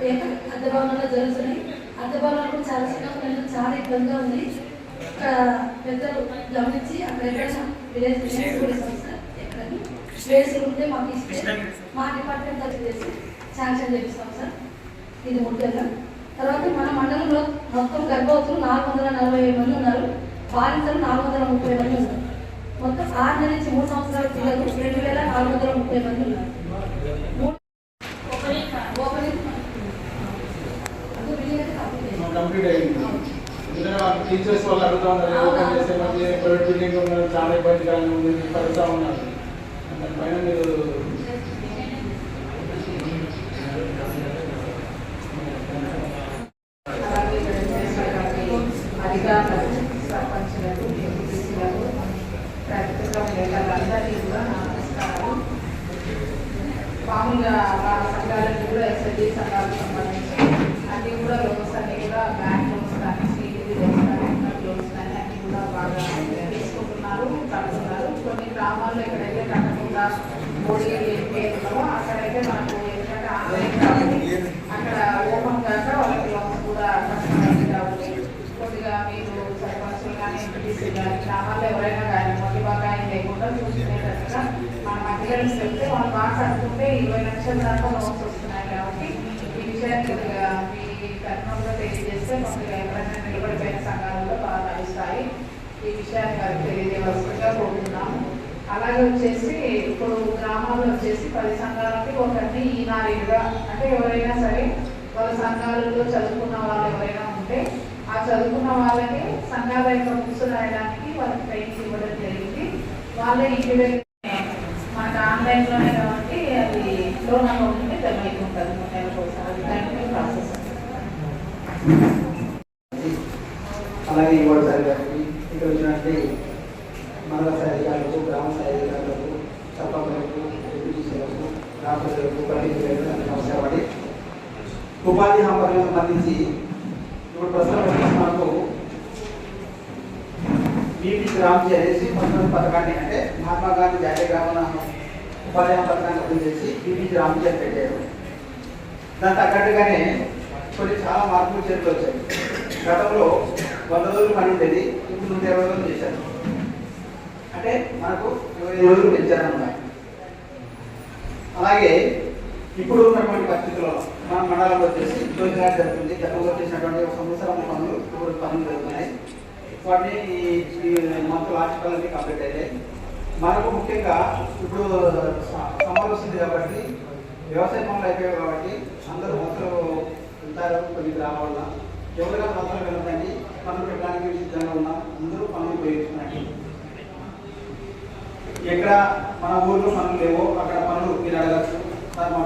లేక అద్దె భవనాల్లో జరుగుతున్నాయి. అద్దె భవనాలు కూడా చాలా చిన్నగా చాలా ఇబ్బందిగా ఉంది. ఇక్కడ పెద్దలు గమనించి అక్కడ ఎక్కడైనా విలేజ్ సంస్థ ఎక్కడైనా స్పేస్ ఉంటే మాకు ఇస్తే మా డిపార్ట్మెంట్ దగ్గర చేసి శాంక్షన్ చేపిస్తాం సార్. ఇది ముఖ్యంగా. తర్వాత మన మండలంలో మొత్తం గర్భవతులు 447 మంది ఉన్నారు. బాలింతలు 430 మంది ఉన్నారు. మొత్తం 6 నెలల నుంచి 3 సంవత్సరాల పిల్లలు 2430 మంది ఉన్నారు. కంప్లీట్ అయింది. టీచర్స్ వాళ్ళు అడుగుతా ఉన్నారు, ఓపెన్ చేసే మధ్య ప్రైవేట్ బిల్డింగ్ ఉన్నారు, చాలా ఇబ్బందికరంగా ఉంది, పడుతూ ఉన్నారు. దానిపైన మీరు అధికారులకు, సర్పంచులకు, ఎంపీసీలకు, ప్రభుత్వ నేతలందరికీ కూడా నమస్కారాలు. మామూలుగా వాళ్ళ సంఘాలకి కూడా ఎస్ఎల్జీ సంఘాలకు సంబంధించి అన్నీ కూడా లోన్స్ అన్నీ కూడా బ్యాంక్ లోన్స్ కానీ సిటీవీ లోన్స్ కానీ ఇన్కమ్ లోన్స్ కానీ అన్నీ కూడా బాగా తీసుకుంటున్నారు, కడుతున్నారు. కొన్ని గ్రామాల్లో ఎక్కడైతే కట్టకుండా బోడీ పేరులో అక్కడైతే మనకు ఎందుకంటే ఆన్లైన్ కాబట్టి అక్కడ ఓపెన్ కాక వాళ్ళకి లోన్స్ కూడా కష్టమైంది. కాబట్టి కొద్దిగా మీరు సర్పంచులు కానీ ఎంపీటీసీ కానీ గ్రామాల్లో ఎవరైనా కానీ మొదటి బకాయి లేకుండా చూసుకునేటట్టుగా మన మహిళలను చెప్తే వాళ్ళు బాగా కట్టుకుంటే 20 లక్షల దాకా లోన్స్ వస్తున్నాయి. కాబట్టి ఈ విషయాన్ని కొద్దిగా మీ కర్మంలో తెలియజేస్తే కొద్దిగా ఎవరైనా నిలబడిపోయిన సంఘాలలో బాగా నడుస్తాయి. ఈ విషయాన్ని వారికి తెలియజేయవలసిందిగా కోరుతున్నాము. అలాగే వచ్చేసి ఇప్పుడు గ్రామాల్లో వచ్చేసి 10 సంఘాలకి ఒకరిని ఈనారీలుగా అంటే ఎవరైనా సరే వాళ్ళ సంఘాలలో చదువుకున్న వాళ్ళు ఎవరైనా ఉంటే ఆ చదువుకున్న వాళ్ళకి సంఘాల యొక్క బుక్స్ రాయడానికి వాళ్ళకి ట్రైనింగ్ ఇవ్వడం జరిగింది. వాళ్ళే ఇంటి మనకు ఆన్లైన్లోనే కాబట్టి అది లోన్ అకౌంట్ ఉంటే జమైతే ఉంటుంది 3 నెలలకు ఒకసారి. దానికి ప్రాసెస్ అలాగే ఇవాళ గారికి ఇక్కడ వచ్చినటువంటి మండల స్థాయి అధికారులకు, గ్రామ స్థాయి అధికారులకు, సర్పంచులకు, ఎంపీటీసీలకు, గ్రామ ప్రజలకు, ప్రతినిధులకు నమస్కారం. ఉపాధి హామీలకు సంబంధించి ఇప్పుడు ప్రస్తుతం మనకు బీపీ గ్రామ్ చేసి మొత్తం పథకాన్ని అంటే మహాత్మా గాంధీ జాతీయ గ్రామీణ ఉపాధి హామీ పథకాన్ని అభివృద్ధి చేసి బీపీ గ్రామ్ చేసి పెట్టారు. దాని తగ్గట్టుగానే కొన్ని చాలా మార్పులు చేతులు వచ్చాయి. గతంలో 100 రోజులు పని ఉండేది, ఇప్పుడు 120 రోజులు చేశారు. అంటే మనకు 25 రోజులు పెంచారన్నమాట. అలాగే ఇప్పుడు ఉన్నటువంటి పరిస్థితుల్లో మన మండలంలో వచ్చేసి యోజన జరుగుతుంది. గతంలో చేసినటువంటి 1 సంవత్సరం పనులు ఇప్పుడు పనులు జరుగుతున్నాయి. వాటిని ఈ మంత్ లాస్ట్ పనులకి కంప్లీట్ అయ్యాయి. మనకు ముఖ్యంగా ఇప్పుడు సమ్మర్ వస్తుంది కాబట్టి వ్యవసాయ పనులు అయిపోయాయి కాబట్టి అందరూ మొత్తం వెళ్తారు. కొన్ని గ్రామాల్లో ఎవరిగా మాత్రం వెళ్ళదండి, పనులు పెట్టడానికి సిద్ధంగా ఉన్నాం. అందరూ పనులు ఉపయోగిస్తున్నాయి. ఎక్కడ మన ఊర్లో పనులు లేవో అక్కడ పనులు మీరు అడగచ్చు. సార్ మా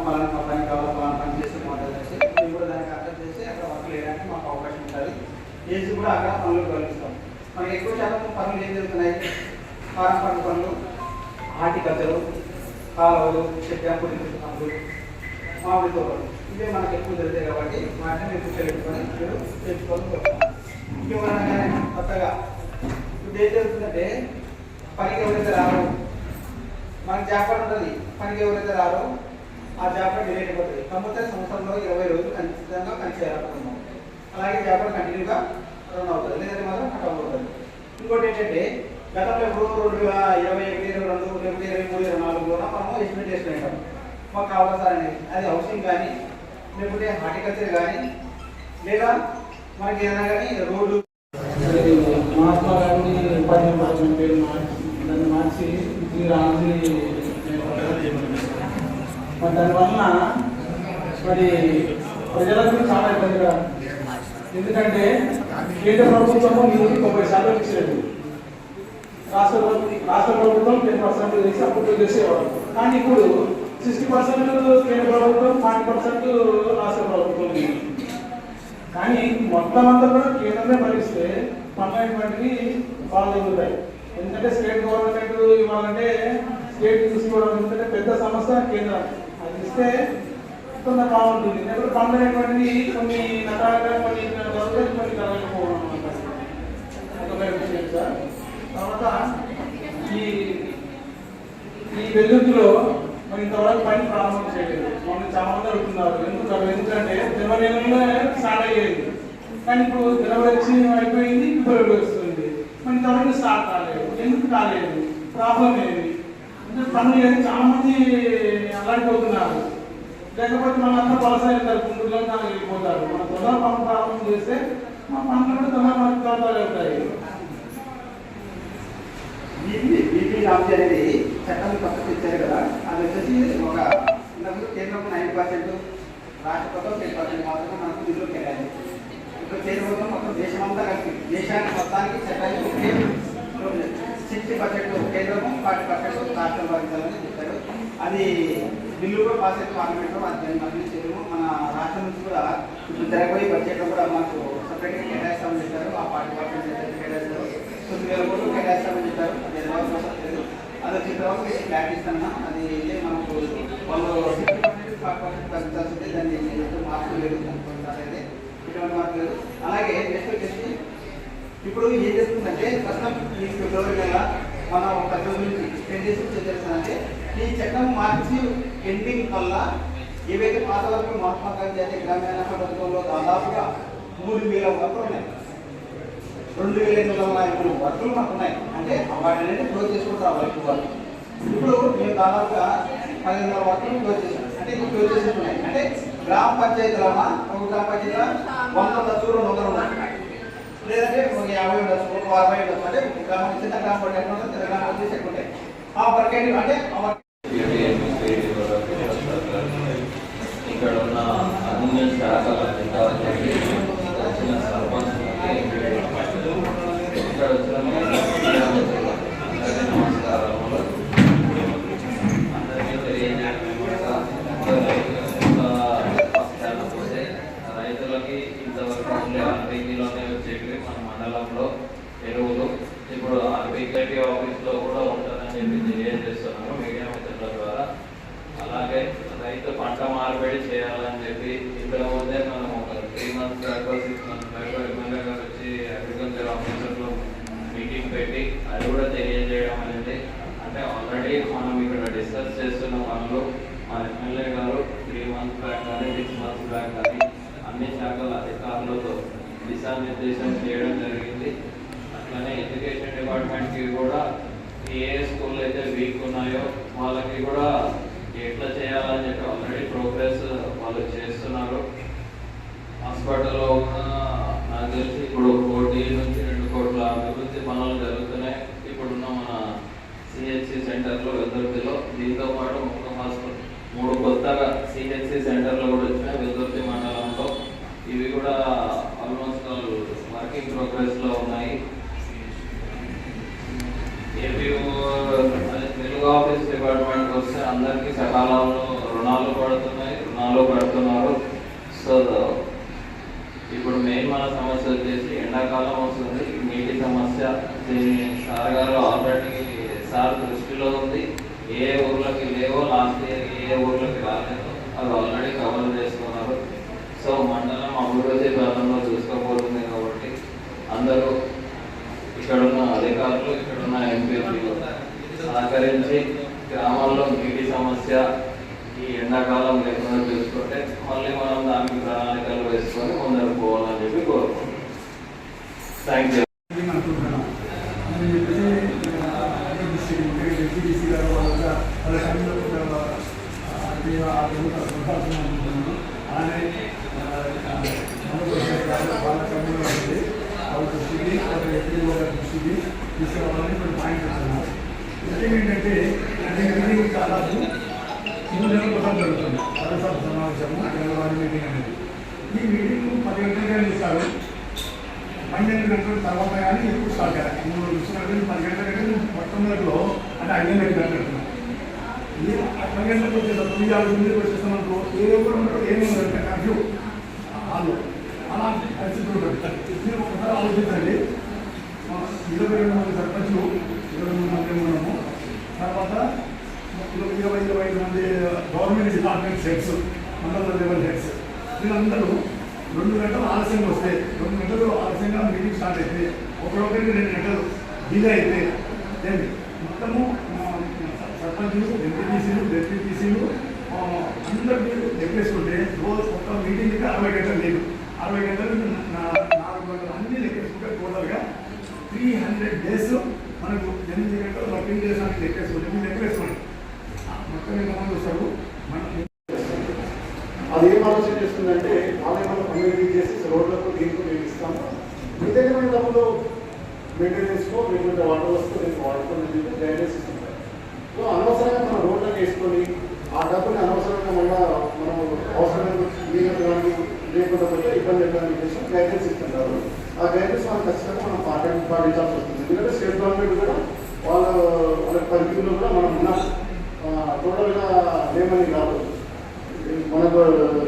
పని కావాలి, పని చేసి మాట్లాడేసి మేము కూడా దానికి అర్థం చేసి అక్కడ వర్క్ చేయడానికి మాకు అవకాశం ఉంటుంది. చేసి కూడా అక్కడ పనులు తొలగిస్తాం. మనకి ఎక్కువ శాతం పనులు ఏం జరుగుతున్నాయి? పారంపరిక పనులు, హార్టికల్చరు, కాలువలు, చెట్టు పనులు, మామిడి తోటలు, ఇవే మనకు ఎక్కువ జరుగుతాయి. కాబట్టి వాటిని మీరు కూర్చోబెట్టుకొని మీరు తెచ్చుకోవాలి. ఇంకెవరైనా కానీ కొత్తగా ఇప్పుడు ఏం జరుగుతుందంటే పనికి ఎవరైతే రారో మనకి జాబ్ ఉంటుంది, పనికి ఎవరైతే రారో ఆ జాబ్ డిలే అయిపోతుంది. కంపల్సరీ సంవత్సరంలో 20 రోజులు ఖచ్చితంగా పని చేయాలనుకుంటున్నాం. అలాగే జాబ్ కంటిన్యూగా రన్ అవుతుంది, లేదంటే మాత్రం కట్ అవుతుంది. ఇంకోటి ఏంటంటే గతంలో ఎప్పుడు 2021, 2022, 2023, 2024 మనము ఎస్టిమేట్ చేసుకుంటాం. మాకు కావాలి సార్ అనేది అది హౌసింగ్ కానీ లేకపోతే హార్టికల్చర్ కానీ లేదా మనకి ఏదైనా కానీ రోడ్డు మహాత్మా గాంధీ ఉపాధ్యాయ పథకం పేరు దాన్ని మార్చి ఇది రాజీ మరి దానివల్ల మరి ప్రజలకు చాలా ఇబ్బందిగా, ఎందుకంటే కేంద్ర ప్రభుత్వము నిధులు 90% ఇచ్చేది, రాష్ట్ర ప్రభుత్వం 10% చేసి అప్పుడు చేసేవాడు. కానీ ఇప్పుడు 60% కేంద్ర ప్రభుత్వం, 40% రాష్ట్ర ప్రభుత్వం. కానీ మొత్తం అంతా కూడా కేంద్రమే భరిస్తే పన్నటువంటివి వాళ్ళు ఎదుగుతాయి. ఎందుకంటే స్టేట్ గవర్నమెంట్ ఇవ్వాలంటే స్టేట్ తీసుకోవడం, ఎందుకంటే పెద్ద సంస్థ కేంద్రం, అది ఇస్తే కొంత బాగుంటుంది. ఇప్పుడు పన్నటువంటివి కొన్ని రకాలుగా కొన్ని జరుగుతాయి, కొన్ని జరగకపోవడం అన్నమాట. అదొక విషయం సార్. తర్వాత ఈ వెల్లుద్దిలో మరి ఇంతవరకు పని ప్రారంభం చేయలేదు. మమ్మల్ని చాలా మంది అడుగుతున్నారు ఎందుకంటే జనవరి నెలలో స్టార్ట్ అయ్యేది, కానీ ఇప్పుడు జనవరి వచ్చి అయిపోయింది, ఫిబ్రవరి వస్తుంది, మరి ఇంతవరకు స్టార్ట్ కాలేదు. ఎందుకు కాలేదు? ప్రాబ్లం ఏది అంటే పనులు ఏది చాలా మంది అలాంటిపోతున్నారు. లేకపోతే మనంతా వలస వెళ్తారు, గుంటూరులో నాకు వెళ్ళిపోతారు. మన తొందర పనులు ప్రారంభం చేస్తే మా పనులు కూడా తొందర మనకు తొందరగా వెళ్తాయి. బీపీ రామ్జీ అనేది చట్టం పక్కకు ఇచ్చారు కదా, అది వచ్చేసి ఒక కేంద్రం 90%, రాష్ట్ర ప్రభుత్వం 10% మాత్రమే మనకు నిధులు కేటాయింది. ఇప్పుడు కేంద్ర ప్రభుత్వం మొత్తం దేశమంతా కలిపి దేశానికి మొత్తానికి చట్టానికి 60% కేంద్రము, 40% రాష్ట్రం భరించాలని చెప్పారు. అది బిల్లు కూడా పాస్ అయితే పార్లమెంట్లో దాన్ని మళ్ళీ చేయము. మన రాష్ట్రం నుంచి కూడా ఇప్పుడు జరగబోయే బడ్జెట్లో కూడా మాకు సపరేట్గా కేటాయిస్తామని చెప్పారు. ఆ 40% కేటాయిస్తారు, 9,000 కోట్లు కేటాయిస్తామని చెప్పారు. అది ఎలా వస్తుంది అది వచ్చిన తర్వాత మీకు క్లారిటీ ఇస్తాను. అది మనకు వాళ్ళు 60% తగ్గించాల్సిందే, దాన్ని మార్పు లేదు, దానికి ఎటువంటి మార్పు లేదు. అలాగే నెక్స్ట్ వచ్చేసి ఇప్పుడు ఏం చేస్తుందంటే ప్రస్తుతం ఈ ఫిబ్రవరి నెల మనం ఒక 10 రోజుల నుంచి 10 డేస్ నుంచి చేస్తుందంటే ఈ చట్టం మార్చి ఎండింగ్ వల్ల ఏవైతే పాత వరకు మహాత్మా గాంధీ జాతీయ గ్రామీణ పథకంలో దాదాపుగా 3,000 వర్కులు ఉన్నాయి, 2,803 వర్కులు మాకు ఉన్నాయి. అంటే వాటిని క్లోజ్ చేసుకుంటూ రావాలి. ఇప్పుడు మేము దాదాపుగా 10,000 వర్కులు క్లోజ్ చేసాం. అంటే ఇప్పుడు క్లోజ్ చేసేది ఉన్నాయి. అంటే గ్రామ పంచాయతీలమ్మా ఒక గ్రామ పంచాయతీలో 100 ఉండొచ్చు, 200 ఉండొచ్చు, లేదంటే ఒక 50 ఉండొచ్చు, ఒక 40 ఉండొచ్చు. అంటే గ్రామం చిన్న గ్రామ పంచాయతీ తెలంగాణ వచ్చేసి ఎక్కువ ఉంటాయి. ఆ వర్క్ అంటే ఇక్కడ ఉన్న అన్ని శాఖల వచ్చిన సర్పంచ్ ఇక్కడ వచ్చిన నమస్కారములు. అందరికీ తెలియజేయకపోతే రైతులకి ఇంతవరకు ఓన్లీ ఆర్బీలోనే వచ్చేవి మన మండలంలో ఎరువులు. ఇప్పుడు ఆర్బీఐటీ ఆఫీస్లో కూడా ఉంటుందని చెప్పి తెలియజేస్తున్నాను మీడియా మిత్రుల ద్వారా. అలాగే రైతు పంట మార్పిడి చేయాలని చెప్పి ఇంతకుముందే మనం ఒక 3 months back 6 months back MLA గారు వచ్చి అగ్రికల్చర్ ఆఫీసర్లో మీటింగ్ పెట్టి అది కూడా తెలియజేయడం అనేది. అంటే ఆల్రెడీ మనం ఇక్కడ డిస్కస్ చేస్తున్న పనులు మా ఎమ్మెల్యే గారు 3 months బ్యాక్ కానీ 6 months బ్యాక్ కానీ అన్ని శాఖల అధికారులతో దిశానిర్దేశం చేయడం జరిగింది. అట్లనే ఎడ్యుకేషన్ డిపార్ట్మెంట్కి కూడా ఏ స్కూల్లో అయితే వీక్ ఉన్నాయో వాళ్ళకి కూడా ఎట్లా చేయాలని చెప్పి ఆల్రెడీ ప్రోగ్రెస్ వాళ్ళు చేస్తున్నారు. హాస్పిటల్లో కూడా నాకు తెలిసి ఇప్పుడు 1 కోటి నుంచి 2 కోట్ల అభివృద్ధి పనులు జరుగుతున్నాయి. ఇప్పుడున్న మన సిహెచ్సి సెంటర్లో వెల్దుర్తిలో, దీంతో పాటు 3 కొత్తగా సిహెచ్సి సెంటర్లు కూడా వచ్చినాయి వెల్దుర్తి మండలంలో. ఇవి కూడా ఆల్మోస్ట్ వర్కింగ్ ప్రోగ్రెస్లో ఉన్నాయి. ఏపీఓ తెలుగు ఆఫీస్ డిపార్ట్మెంట్ వస్తే అందరికీ సకాలంలో రుణాలు పడుతున్నారు. సో ఇప్పుడు మెయిన్ మన సమస్య వచ్చేసి ఎండాకాలం వస్తుంది, నీటి సమస్య. దీన్ని సార్ గారు ఆల్రెడీ సార్ దృష్టిలో ఉంది. ఏ ఊర్లకి లేవో లాస్ట్ ఇయర్ ఏ ఊర్లకి రాలేదో అది ఆల్రెడీ కవర్ చేసుకున్నారు. సో మండలం అభివృద్ధి పథంలో చూసుకోబోతుంది కాబట్టి అందరూ ఇక్కడున్న అధికారులు, ఇక్కడున్న ఎంపీలు సహకరించి గ్రామాల్లో నీటి సమస్య ఈ ఎండాకాలం లేకుండా చూసుకుంటే మళ్ళీ మనం దానికి ప్రణాళికలు వేసుకొని ముందరకు పోవాలని చెప్పి కోరుకుంటున్నాం. Thank you. వాళ్ళ తీసుకురావాలని కొన్ని పాయింట్స్ ఇస్తున్నాను. ముఖ్యంగా ఏంటంటే మీటింగ్ దాదాపు 3 నెలల క్రితం జరుగుతుంది. సర్వసభ సమావేశము జనరల్ మీటింగ్ అనేది. ఈ మీటింగ్ 10 గంటలుగా ఇస్తారు. 12 గంటల తర్వాత కానీ ఎప్పుడు స్టార్ట్ అయ్యాలి. 3 విషయాలు 10 గంటల కంటే మొట్టమొదటిలో అంటే 5 గంటలకు కట్టినట్టున్నాం. 10 గంటలకు వచ్చేటప్పుడు 9 వచ్చేస్తామనుకో ఏదో కూడా ఉంటారు, ఏమీ ఉండదు, కర్ఫ్యూ వాళ్ళు అలా పరిస్థితులు ఉంటారు. మీరు ఒకసారి ఆలోచించండి. 22 మంది సర్పంచులు, 23 మంది ఉన్నాము. తర్వాత 25 మంది గవర్నమెంట్ డిపార్ట్మెంట్ హెడ్స్, మండల లెవెల్ హెడ్స్, వీళ్ళందరూ 2 గంటలు ఆలస్యంగా వస్తే, 2 గంటలు ఆలస్యంగా మీటింగ్ స్టార్ట్ అయితే, ఒకరికి 2 గంటలు డిలే అయితే ఏంటి మొత్తము సర్పంచులు, ఎంపీటీసీలు, డెప్యూటీసీలు అందరికీ లెక్కేసుకుంటే రోజు ఒక్క మీటింగ్కి 60 గంటలు లేదు. 60 గంటలు 4 గంటలు అన్నీ లెక్కేసుకుంటే టోటల్గా 300 డేస్ మనకు 8 గంటలు వర్కింగ్ డేస్ అని లెక్కేసుకుంటే మీరు లెక్కేసుకోండి. మొత్తం ఎంతమంది వస్తారు అది ఏం ఆలోచన చేస్తుందంటే వాళ్ళే మనం కమ్యూనిటీ చేసి రోడ్లకు దీనికి మేము ఇస్తాము. మీ దగ్గర ఉన్న డబ్బులు మెయింటెనెన్స్కో లేకుంటే వాటర్ వస్తూ నేను వాడుకోవాలని గైడెన్స్ ఇస్తుంటారు. సో అనవసరంగా మనం రోడ్లకు వేసుకొని ఆ డబ్బుని అనవసరంగా మళ్ళీ మనం అవసరమైన నీళ్ళు కానీ లేకుండా పోతే ఇబ్బంది ఎక్కడానికి చేసి గైడెన్స్ ఇస్తుంటారు. ఆ గైడెన్స్ మనం ఖచ్చితంగా మనం పాటించాల్సి వస్తుంది. ఎందుకంటే స్టేట్ గవర్నమెంట్ కూడా వాళ్ళ పరిధిలో కూడా మనం ఉన్నాం. టోటల్గా లేమని కాదు, మనకు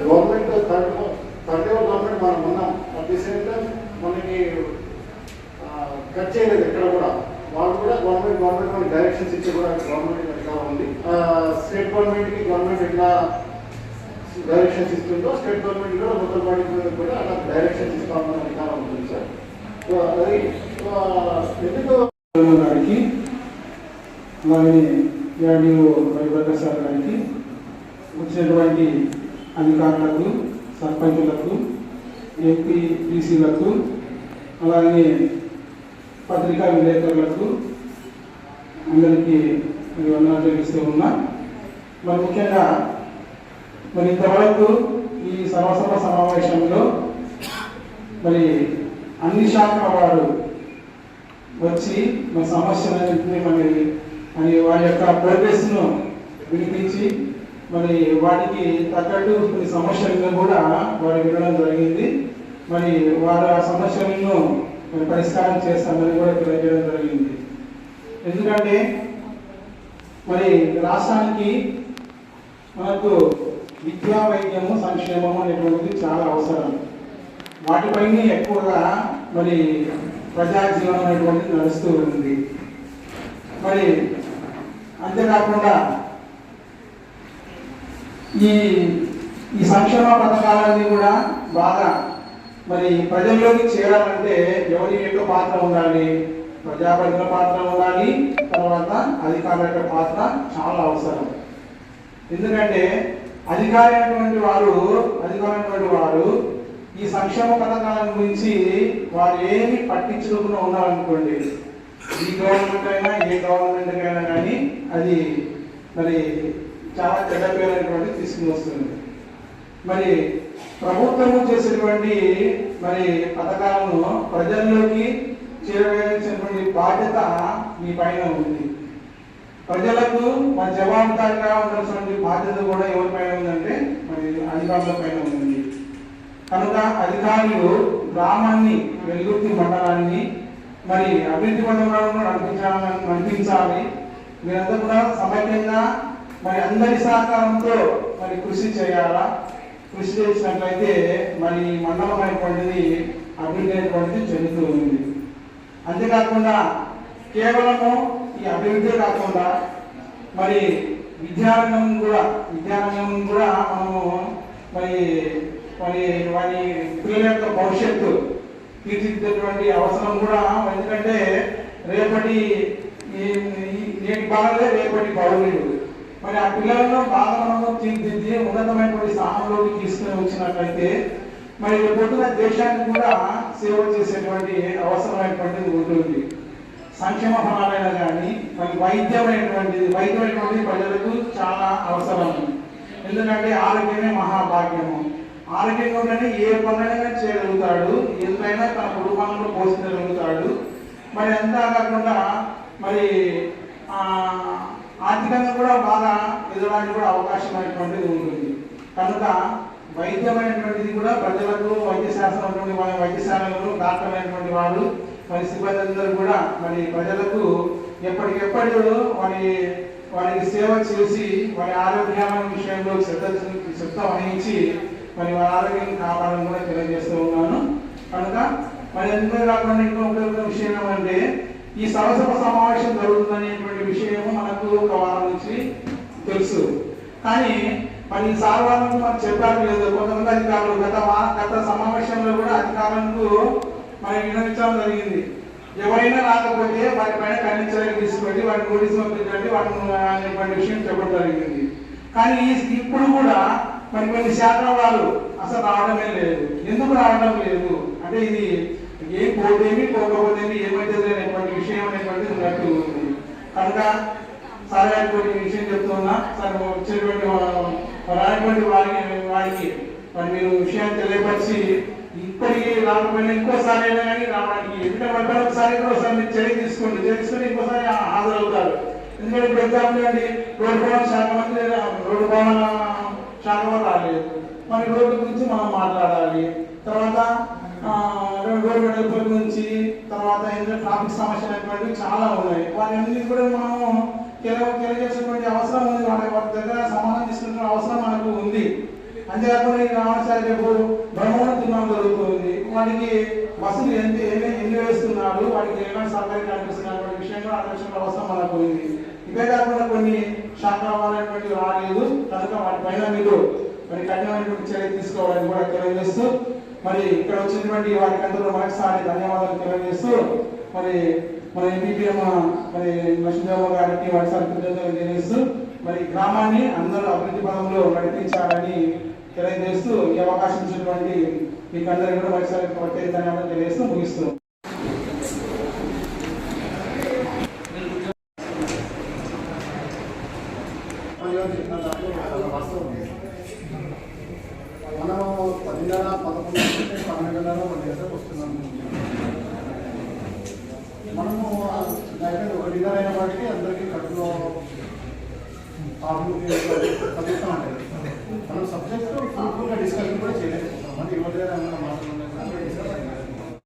గవర్నమెంట్ థర్డ్ లెవెల్ గవర్నమెంట్ మనం ఉన్నాం. అట్ ది సేమ్ టైం మనకి కట్ చేయలేదు ఎక్కడ కూడా. వాళ్ళు కూడా గవర్నమెంట్ మనకి డైరెక్షన్స్ ఇచ్చే కూడా గవర్నమెంట్ అధికారం ఉంది. స్టేట్ గవర్నమెంట్కి గవర్నమెంట్ ఎట్లా డైరెక్షన్స్ ఇస్తుందో స్టేట్ గవర్నమెంట్ కూడా లోకల్ బాడీ కూడా అలా డైరెక్షన్స్ ఇస్తామన్న అధికారం ఉంటుంది సార్. సో అది ఎందుకు గారికి అలాగే ఏడీఓ రవిప్రకాష్ సార్ గారికి, వచ్చినటువంటి అధికారులకు, సర్పంచులకు, ఎంపీటీసీలకు, అలాగే పత్రికా విలేకరులకు అందరికీ వందనాలు తెలుస్తూ ఉన్నా. మరి ముఖ్యంగా మరి ఇంతవరకు ఈ సర్వసభ సమావేశంలో మరి అన్ని శాఖల వారు వచ్చి మన సమస్యలన్నింటినీ మరి వారి యొక్క ప్రోగ్రెస్ను వినిపించి మరి వాటికి తగ్గట్టు కొన్ని సమస్యలను కూడా వారు వినడం జరిగింది. మరి వారు ఆ సమస్యలను పరిష్కారం చేస్తామని కూడా తెలియజేయడం జరిగింది. ఎందుకంటే మరి రాష్ట్రానికి మనకు విద్యా, వైద్యము, సంక్షేమం అనేటువంటిది చాలా అవసరం. వాటిపైన ఎక్కువగా మరి ప్రజా జీవనం అనేటువంటిది నడుస్తూ ఉంది. మరి అంతేకాకుండా ఈ సంక్షేమ పథకాలన్నీ కూడా బాగా మరి ప్రజల్లోకి చేరాలంటే ఎవరి యొక్క పాత్ర ఉండాలి, ప్రజాప్రతినిధుల పాత్ర ఉండాలి, తర్వాత అధికారుల యొక్క పాత్ర చాలా అవసరం. ఎందుకంటే అధికారైనటువంటి వారు ఈ సంక్షేమ పథకాల గురించి వారు ఏమి పట్టించుకోకుండా ఉన్నారనుకోండి, ఈ గవర్నమెంట్ అయినా ఏ గవర్నమెంట్ అయినా కానీ అది మరి చాలా చెడ్డ పేరైనటువంటి తీసుకుని వస్తుంది. మరి ప్రభుత్వము చేసేటువంటి మరి పథకాలను ప్రజల్లోకి చేరవేయాల్సినటువంటి బాధ్యత మీ పైన ఉంది. ప్రజలకు మన జవాబుదారిగా ఉండాల్సినటువంటి బాధ్యత కూడా ఎవరిపైన ఉందంటే మరి అధికారుల పైన ఉంది. కనుక అధికారులు గ్రామాన్ని, వెలుగుర్తి మండలాన్ని మరి అభివృద్ధి పథకాలను నడిపించాలి. మీరంతా కూడా సమైక్యంగా మరి అందరి సహకారంతో మరి కృషి చేయాలా. కృషి చేసినట్లయితే మరి మండలం అనేటువంటిది అభివృద్ధి అనేటువంటిది చెందుతూ ఉంది. అంతేకాకుండా కేవలము ఈ అభివృద్ధి కాకుండా మరి విద్యారంగం కూడా మనము మరి వారి పిల్లల యొక్క భవిష్యత్తు తీర్చిదిద్దేటువంటి అవసరం కూడా. ఎందుకంటే రేపటి నేటి బాలలే రేపటి పౌరులు. మరి ఆ పిల్లలను బాగా మనము తీర్చిదిద్ది ఉన్నతమైనటువంటి స్థానంలోకి తీసుకుని వచ్చినట్లయితే మరి పొద్దున దేశానికి కూడా సేవ చేసేటువంటి అవసరమైనటువంటిది ఉంటుంది. సంక్షేమ ఫలాలైనా కానీ మరి వైద్యమైనటువంటి ప్రజలకు చాలా అవసరం. ఎందుకంటే ఆరోగ్యమే మహాభాగ్యము. ఆరోగ్యంగా ఉంటేనే ఏ పనులైనా చేయగలుగుతాడు, ఎంతైనా తన కుటుంబంలో పోషించగలుగుతాడు. మరి అంతా కాకుండా మరి ఆర్థికంగా కూడా బాగా ఎదగడానికి కూడా అవకాశం అనేటువంటిది ఉంటుంది. కనుక వైద్యమైనటువంటిది కూడా ప్రజలకు వైద్యశాలలు డాక్టర్ అయినటువంటి వాళ్ళు మరి సిబ్బంది అందరూ కూడా మరి ప్రజలకు ఎప్పటికెప్పుడు వారికి సేవ చేసి వారి ఆరోగ్యాల విషయంలో శ్రద్ధ వహించి మరి వారి ఆరోగ్యం కాపాడాలని కూడా తెలియజేస్తూ ఉన్నాను. కనుక మరి ఎందుకు కాకుండా ఇంకొక విషయం ఏమంటే ఈ సరసభ సమావేశం జరుగుతుందనేటువంటి విషయము మనకు ఒక వారం నుంచి తెలుసు. కానీ మరి ఈ సార్వాలకు మనకు చెప్పారు లేదు. కొంతమంది అధికారులు గత సమావేశంలో కూడా అధికారులకు మరి వినవించడం జరిగింది. ఎవరైనా రాకపోతే వారి పైన కఠిన చర్యలు తీసుకొని వాటిని నోటీసు పంపించండి వాటిని అనేటువంటి విషయం చెప్పడం జరిగింది. కానీ ఇప్పుడు కూడా మరి కొన్ని శాఖల వాళ్ళు అసలు రావడమే లేదు. ఎందుకు రావడం లేదు అంటే ఇది ఏం పోతేమి పోకపోతేమి ఏమైతే అనేటువంటి విషయం అనేటువంటిది ఉన్నట్టు ఉంది. కనుక సరే అనేటువంటి విషయం చెప్తున్నా సార్ వచ్చేటువంటి రానటువంటి వారికి మరి మీరు విషయాన్ని తెలియపరిచి ఇప్పటికీ రాకపోయినా ఇంకోసారి అయినా కానీ రావడానికి ఎందుకంటే ఒకసారి కూడా ఒకసారి మీరు చర్య తీసుకొని ఇంకోసారి హాజరవుతారు. ఎందుకంటే ఇప్పుడు ఎగ్జాంపుల్ అండి రోడ్డు భవన శాఖ మంత్రి రోడ్డు భవన శాఖ రాలేదు. మరి రోడ్డు గురించి మనం మాట్లాడాలి. తర్వాత రోడ్డు వెడల్పుల గురించి తర్వాత ఏంటంటే ట్రాఫిక్ సమస్యలు అనేటువంటివి చాలా ఉన్నాయి. వాటి కూడా మనము తెలియజేసేటువంటి అవసరం ఉంది. వాటి దగ్గర సమాధానం తీసుకునే అవసరం మనకు ఉంది. అంతేకాకుండా ఈ రావణసారి రేపు బ్రహ్మోత్సవం తిన్నాం జరుగుతుంది. వాటికి బస్సులు ఎన్ని వేస్తున్నారు, వాటికి ఏమైనా సౌకర్యం కనిపిస్తున్నటువంటి విషయంలో ఆలోచన అవసరం మనకు ఉంది. ఇవే కాకుండా కొన్ని శాఖల వాళ్ళటువంటివి రాలేదు. కనుక వాటిపైన మీరు మరి కఠినమైనటువంటి చర్య తీసుకోవాలని కూడా తెలియజేస్తూ మరి ఇక్కడ వచ్చినటువంటి వారికి అందరూ మరొకసారి ధన్యవాదాలు తెలియజేస్తూ మరి మన ఎంపీపీఎం మరి లక్ష్మీదేవ గారికి వాటిసారి కృతజ్ఞతలు తెలియజేస్తూ మరి గ్రామాన్ని అందరూ అభివృద్ధి పదంలో నడిపించాలని తెలియజేస్తూ ఈ అవకాశం ఇచ్చినటువంటి మీకు అందరికీ కూడా ఒకసారి ప్రత్యేక ధన్యవాదాలు తెలియజేస్తూ ముగిస్తూ మనం 10:11 12 వస్తున్నాము. మనము ఒక డిన్నర్ అయిన వాటికి అందరికీ కడుపులో చదువుతామంటే మనం సబ్జెక్ట్ ఫ్రూట్ఫుల్గా డిస్కషన్ కూడా చేయలేకపోతున్నాం. అంటే 20 మాత్రం